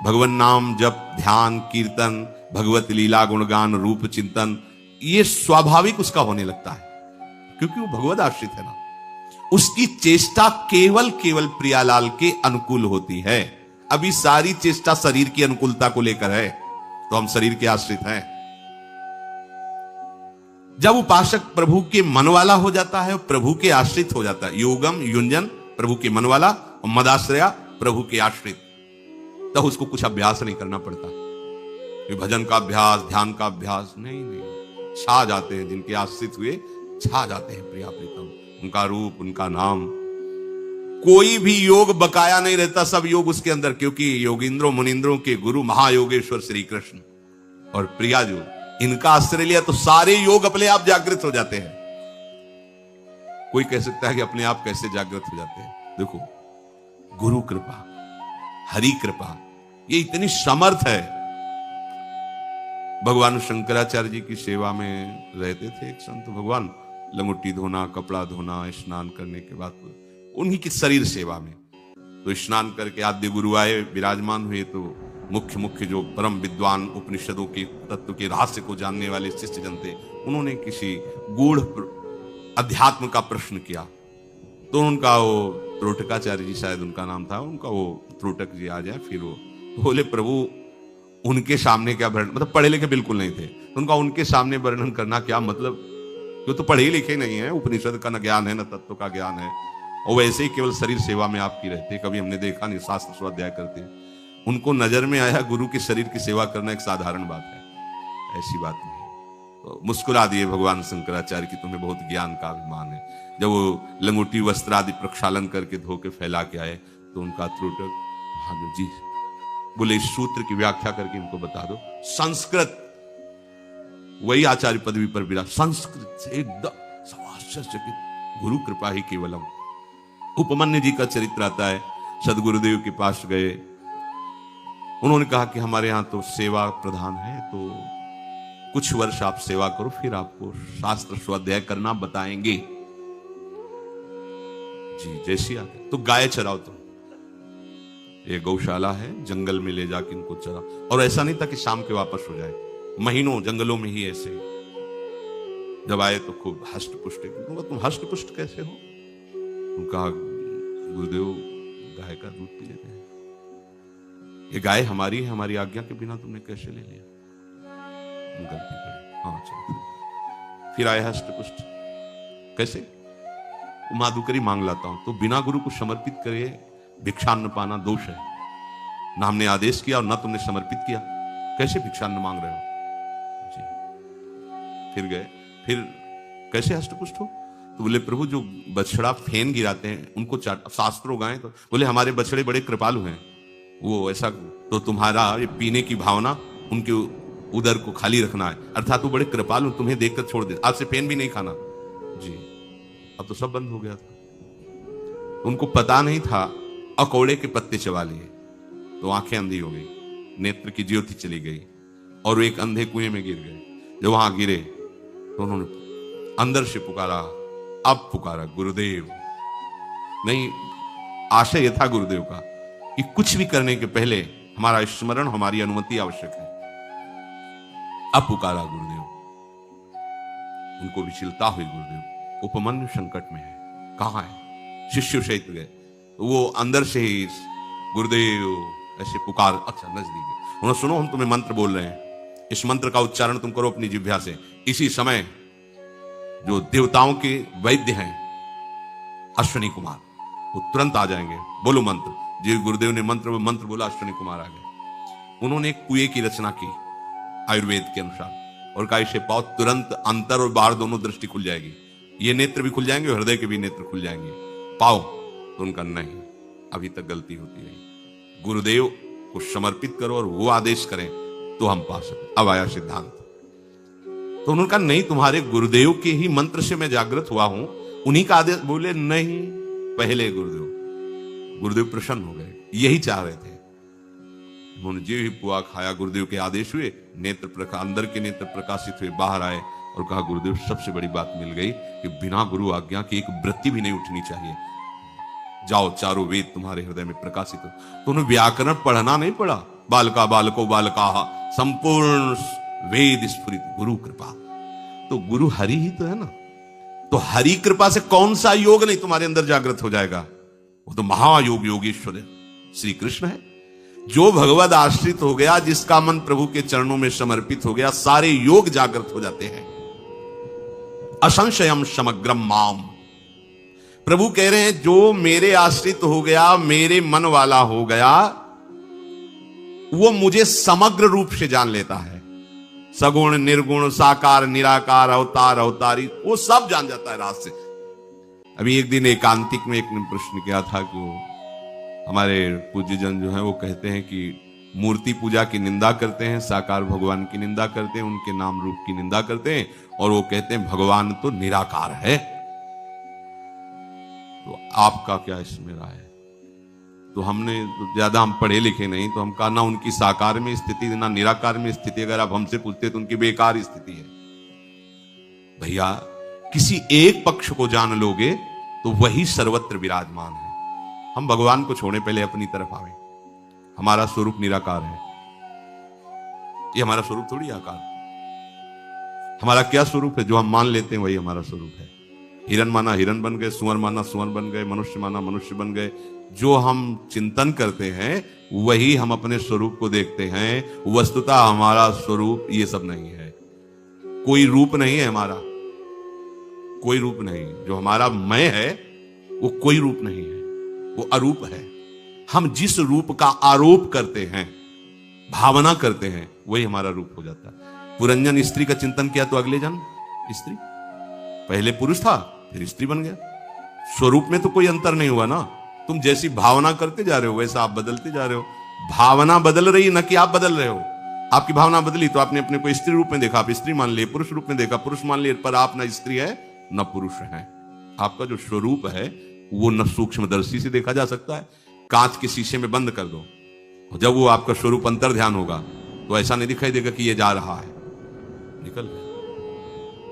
भगवान नाम जप ध्यान कीर्तन भगवत लीला गुणगान रूप चिंतन, ये स्वाभाविक उसका होने लगता है, क्योंकि वो भगवत आश्रित है ना। उसकी चेष्टा केवल केवल प्रियालाल के अनुकूल होती है। अभी सारी चेष्टा शरीर की अनुकूलता को लेकर है, तो हम शरीर के आश्रित हैं। जब उपासक प्रभु के मन वाला हो जाता है, प्रभु के आश्रित हो जाता है, योगम युंजन प्रभु के मन वाला और मदाश्रया प्रभु के आश्रित, तब उसको कुछ अभ्यास नहीं करना पड़ता। ये भजन का अभ्यास, ध्यान का अभ्यास नहीं, छा जाते हैं। जिनके आश्रित हुए छा जाते हैं प्रिया प्रीतम, उनका रूप उनका नाम। कोई भी योग बकाया नहीं रहता, सब योग उसके अंदर, क्योंकि योगिंद्रों मुनिंद्रों के गुरु महायोगेश्वर श्री कृष्ण और प्रिया जो इनका आश्रय लिया, तो सारे योग अपने आप जागृत हो जाते हैं। कोई कह सकता है कि अपने आप कैसे जागृत हो जाते हैं? देखो, गुरु कृपा, हरि कृपा, ये इतनी समर्थ है। भगवान शंकराचार्य जी की सेवा में रहते थे एक संत भगवान, लंगोटी धोना, कपड़ा धोना, स्नान करने के बाद उन्हीं की शरीर सेवा में, तो स्नान करके आद्य गुरु आए, विराजमान हुए, तो मुख्य मुख्य जो परम विद्वान उपनिषदों के तत्व के रहस्य को जानने वाले शिष्य जन थे, उन्होंने किसी गूढ़ अध्यात्म का प्रश्न किया। तो उनका वो त्रोटकाचार्य जी शायद उनका नाम था, उनका वो त्रोटक जी आ जाए, फिर वो बोले प्रभु उनके सामने क्या वर्णन, मतलब पढ़े लिखे बिल्कुल नहीं थे, तो उनका उनके सामने वर्णन करना क्या मतलब, जो तो पढ़े लिखे नहीं है, उपनिषद का न ज्ञान है न तत्व का ज्ञान है, और वैसे ही केवल शरीर सेवा में आपकी रहते, कभी हमने देखा नहीं शास्त्र स्वाध्याय करते। उनको नजर में आया गुरु के शरीर की सेवा करना एक साधारण बात है, ऐसी बात नहीं। तो मुस्कुरा दिए भगवान शंकराचार्य की तुम्हें बहुत ज्ञान का अभिमान है। जब वो लंगोटी वस्त्र आदि प्रक्षालन करके धो के फैला के आए, तो उनका त्रोटक महादेव जी बोले इस सूत्र की व्याख्या करके इनको बता दो। संस्कृत, वही आचार्य पदवी पर विराज, संस्कृत से एकदम समाश्चर्यचकित, गुरु कृपा ही केवलम। उपमन्यु जी का चरित्र आता है, सदगुरुदेव के पास गए, उन्होंने कहा कि हमारे यहां तो सेवा प्रधान है, तो कुछ वर्ष आप सेवा करो, फिर आपको शास्त्र स्वाध्याय करना बताएंगे। जी जैसी आगे, तो गाय चराओ, तो ये गौशाला है, जंगल में ले जाके इनको चरा। और ऐसा नहीं था कि शाम के वापस हो जाए, महीनों जंगलों में ही ऐसे। जब आए तो खूब हष्ट पुष्ट, तुम हष्ट पुष्ट कैसे हो? कहा गुरुदेव गाय का दूध पी लेते हैं, ये गाय हमारी है, हमारी आज्ञा के बिना तुमने कैसे ले लिया? गलती करी, हाँ चलो। फिर आए हष्ट पुष्ट, कैसे? माधुकरी मांग लाता हूं, तो बिना गुरु को समर्पित करे भिक्षान्न पाना दोष है, ना हमने आदेश किया और ना तुमने समर्पित किया, कैसे भिक्षान्न मांग रहे हो? जी। फिर गए, फिर कैसे हष्टपुष्ट हो? तो बोले प्रभु जो बछड़ा फेन गिराते हैं उनको शास्त्रों गाएं, तो बोले हमारे बछड़े बड़े कृपालु हैं, वो ऐसा, तो तुम्हारा ये पीने की भावना उनके उदर को खाली रखना है, अर्थात वो बड़े कृपालु, तुम्हें देखकर छोड़ दे, आज से फेन भी नहीं खाना। जी। अब तो सब बंद हो गया था, उनको पता नहीं था, अकौड़े के पत्ते चबा लिए, तो आंखें अंधी हो गई, नेत्र की ज्योति चली गई, और एक अंधे कुएं में गिर गए। जब वहां गिरे तो उन्होंने अंदर से पुकारा, अब पुकारा गुरुदेव। नहीं, आशय यह था गुरुदेव का कि कुछ भी करने के पहले हमारा स्मरण, हमारी अनुमति आवश्यक है। अब पुकारा गुरुदेव, उनको विचलता हुई, गुरुदेव उपमन्यु संकट में है, कहां है? शिष्य सहित गए, वो अंदर से ही गुरुदेव ऐसे पुकार, अच्छा नजदीक है, उन्होंने सुनो हम तुम्हें मंत्र बोल रहे हैं, इस मंत्र का उच्चारण तुम करो अपनी जिह्वा से। इसी समय जो देवताओं के वैद्य हैं अश्विनी कुमार, वो तुरंत आ जाएंगे, बोलो मंत्र। जी गुरुदेव ने मंत्र बोला, अश्विनी कुमार आ गए। उन्होंने एक कुएं की रचना की आयुर्वेद के अनुसार और कहा इसे पाओ, तुरंत अंतर और बाहर दोनों दृष्टि खुल जाएगी, ये नेत्र भी खुल जाएंगे और हृदय के भी नेत्र खुल जाएंगे, पाओ। तो उनका नहीं, अभी तक गलती होती रही, गुरुदेव को समर्पित करो और वो आदेश करें तो हम पा सकते। अब आया सिद्धांत। तो उन्होंने कहा नहीं, तुम्हारे गुरुदेव के ही मंत्र से मैं जागृत हुआ हूं, उन्हीं का आदेश। बोले नहीं, पहले गुरुदेव प्रसन्न हो गए, यही चाह रहे थे। उन्होंने जो ही पुआ खाया, गुरुदेव के आदेश हुए, अंदर के नेत्र प्रकाशित हुए, बाहर आए और कहा गुरुदेव सबसे बड़ी बात मिल गई कि बिना गुरु आज्ञा की एक वृत्ति भी नहीं उठनी चाहिए, जाओ चारों वेद तुम्हारे हृदय में प्रकाशित हो। तो उन्हें व्याकरण पढ़ना नहीं पड़ा, बालका बालको बालका संपूर्ण वेद स्फुरित गुरु कृपा। तो गुरु हरि ही तो है ना, तो हरि कृपा से कौन सा योग नहीं तुम्हारे अंदर जागृत हो जाएगा? वो तो महायोग योगेश्वर श्री कृष्ण है। जो भगवद आश्रित हो गया, जिसका मन प्रभु के चरणों में समर्पित हो गया, सारे योग जागृत हो जाते हैं। असंशयम समग्रम माम, प्रभु कह रहे हैं जो मेरे आश्रित हो गया, मेरे मन वाला हो गया, वो मुझे समग्र रूप से जान लेता है। सगुण निर्गुण साकार निराकार अवतार अवतारी, वो सब जान जाता है रात से। अभी एक दिन एकांतिक में एक ने प्रश्न किया था कि वो हमारे पूज्य जन जो है वो कहते हैं कि मूर्ति पूजा की निंदा करते हैं, साकार भगवान की निंदा करते हैं, उनके नाम रूप की निंदा करते हैं, और वो कहते हैं भगवान तो निराकार है। तो आपका क्या इसमें राय है? तो हमने ज्यादा हम पढ़े लिखे नहीं, तो हम कहा ना उनकी साकार में स्थिति ना निराकार में स्थिति, अगर आप हमसे पूछते तो उनकी बेकार स्थिति है। भैया किसी एक पक्ष को जान लोगे तो वही सर्वत्र विराजमान है। हम भगवान को छोड़े पहले अपनी तरफ आवे। हमारा स्वरूप निराकार है, ये हमारा स्वरूप थोड़ी आकार। हमारा क्या स्वरूप है? जो हम मान लेते हैं वही हमारा स्वरूप है। हिरण माना हिरण बन गए, सुअर माना सुअर बन गए, मनुष्य माना मनुष्य बन गए। जो हम चिंतन करते हैं वही हम अपने स्वरूप को देखते हैं। वस्तुतः हमारा स्वरूप ये सब नहीं है, कोई रूप नहीं है हमारा, कोई रूप नहीं। जो हमारा मैं है वो कोई रूप नहीं है, वो अरूप है। हम जिस रूप का आरोप करते हैं, भावना करते हैं, वही हमारा रूप हो जाता है। पुरंजन स्त्री का चिंतन किया तो अगले जन्म स्त्री, पहले पुरुष था फिर स्त्री बन गया। स्वरूप में तो कोई अंतर नहीं हुआ ना। तुम जैसी भावना करते जा रहे हो वैसा आप बदलते जा रहे हो। भावना बदल रही न कि आप बदल रहे हो। आपकी भावना बदली तो आपने अपने को स्त्री रूप में देखा, आप स्त्री मान लिए, पुरुष रूप में देखा, पुरुष मान लिए, पर आप ना स्त्री है न पुरुष है। आपका जो स्वरूप है वो न सूक्ष्मदर्शी से देखा जा सकता है। कांच के शीशे में बंद कर दो, जब वो आपका स्वरूप अंतर ध्यान होगा तो ऐसा नहीं दिखाई देगा कि ये जा रहा है, निकल गया।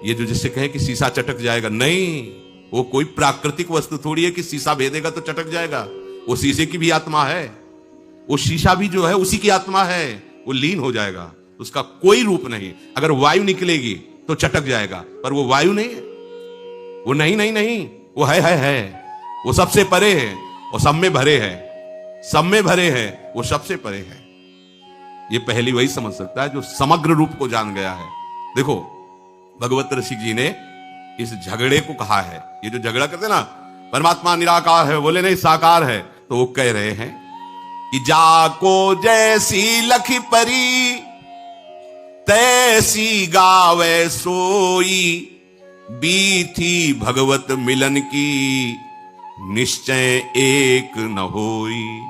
ये जो जिससे कहे कि शीशा चटक जाएगा, नहीं, वो कोई प्राकृतिक वस्तु थोड़ी है कि शीशा भेदेगा तो चटक जाएगा। वो शीशे की भी आत्मा है, वो शीशा भी जो है उसी की आत्मा है, वो लीन हो जाएगा, उसका कोई रूप नहीं। अगर वायु निकलेगी तो चटक जाएगा, पर वो वायु नहीं है, वो नहीं, वो है, वो सबसे परे है, वो सब में भरे है, सब में भरे है, वो सबसे परे है। ये पहली वही समझ सकता है जो समग्र रूप को जान गया है। देखो भगवत ऋषि जी ने इस झगड़े को कहा है, ये जो झगड़ा करते ना परमात्मा निराकार है, बोले नहीं साकार है, तो वो कह रहे हैं कि जाको जैसी लखी परी तैसी गावे सोई, बीथी भगवत मिलन की निश्चय एक न होई,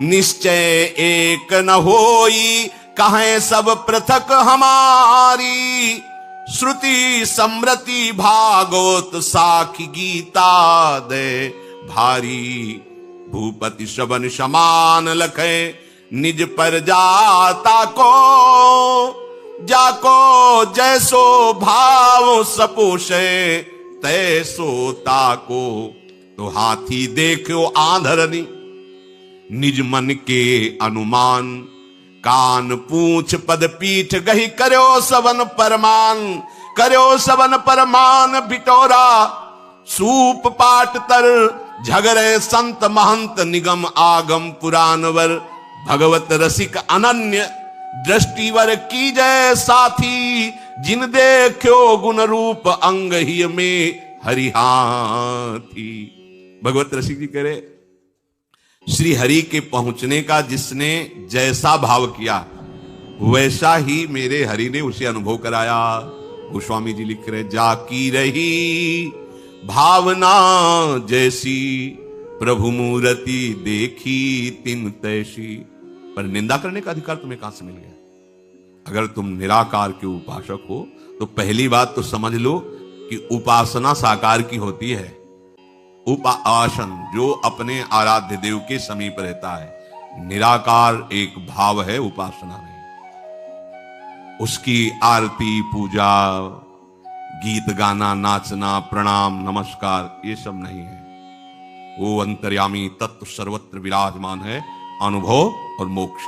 निश्चय एक न होई, कहें सब पृथक हमारी, श्रुति समृति भागवत साखी गीता दे भारी, भूपति श्रवण समान लखे निज पर जाता को, जाको जैसो भाव सपोषे तैसो ताको, तो हाथी देखो आंधरनी निज मन के अनुमान, कान पूछ पद पीठ गही करो सवन परमान, करो सवन परमान बिटोरा सूप पाट तर, झगरे संत महंत निगम आगम पुराणवर, भगवत रसिक अनन्य दृष्टिवर की जय साथी, जिन देखो गुण रूप अंग ही में हरिहाथी। भगवत रसिक जी कह रहे, श्री हरि के पहुंचने का जिसने जैसा भाव किया वैसा ही मेरे हरि ने उसे अनुभव कराया। गोस्वामी जी लिख रहे, जाकी रही भावना जैसी प्रभु मूर्ति देखी तिन तैसी। पर निंदा करने का अधिकार तुम्हें कहां से मिल गया? अगर तुम निराकार के उपासक हो तो पहली बात तो समझ लो कि उपासना साकार की होती है। उपासन जो अपने आराध्य देव के समीप रहता है, निराकार एक भाव है उपासना में। उसकी आरती पूजा, गीत गाना, नाचना, प्रणाम, नमस्कार, ये सब नहीं है। वो अंतर्यामी तत्व सर्वत्र विराजमान है, अनुभव और मोक्ष।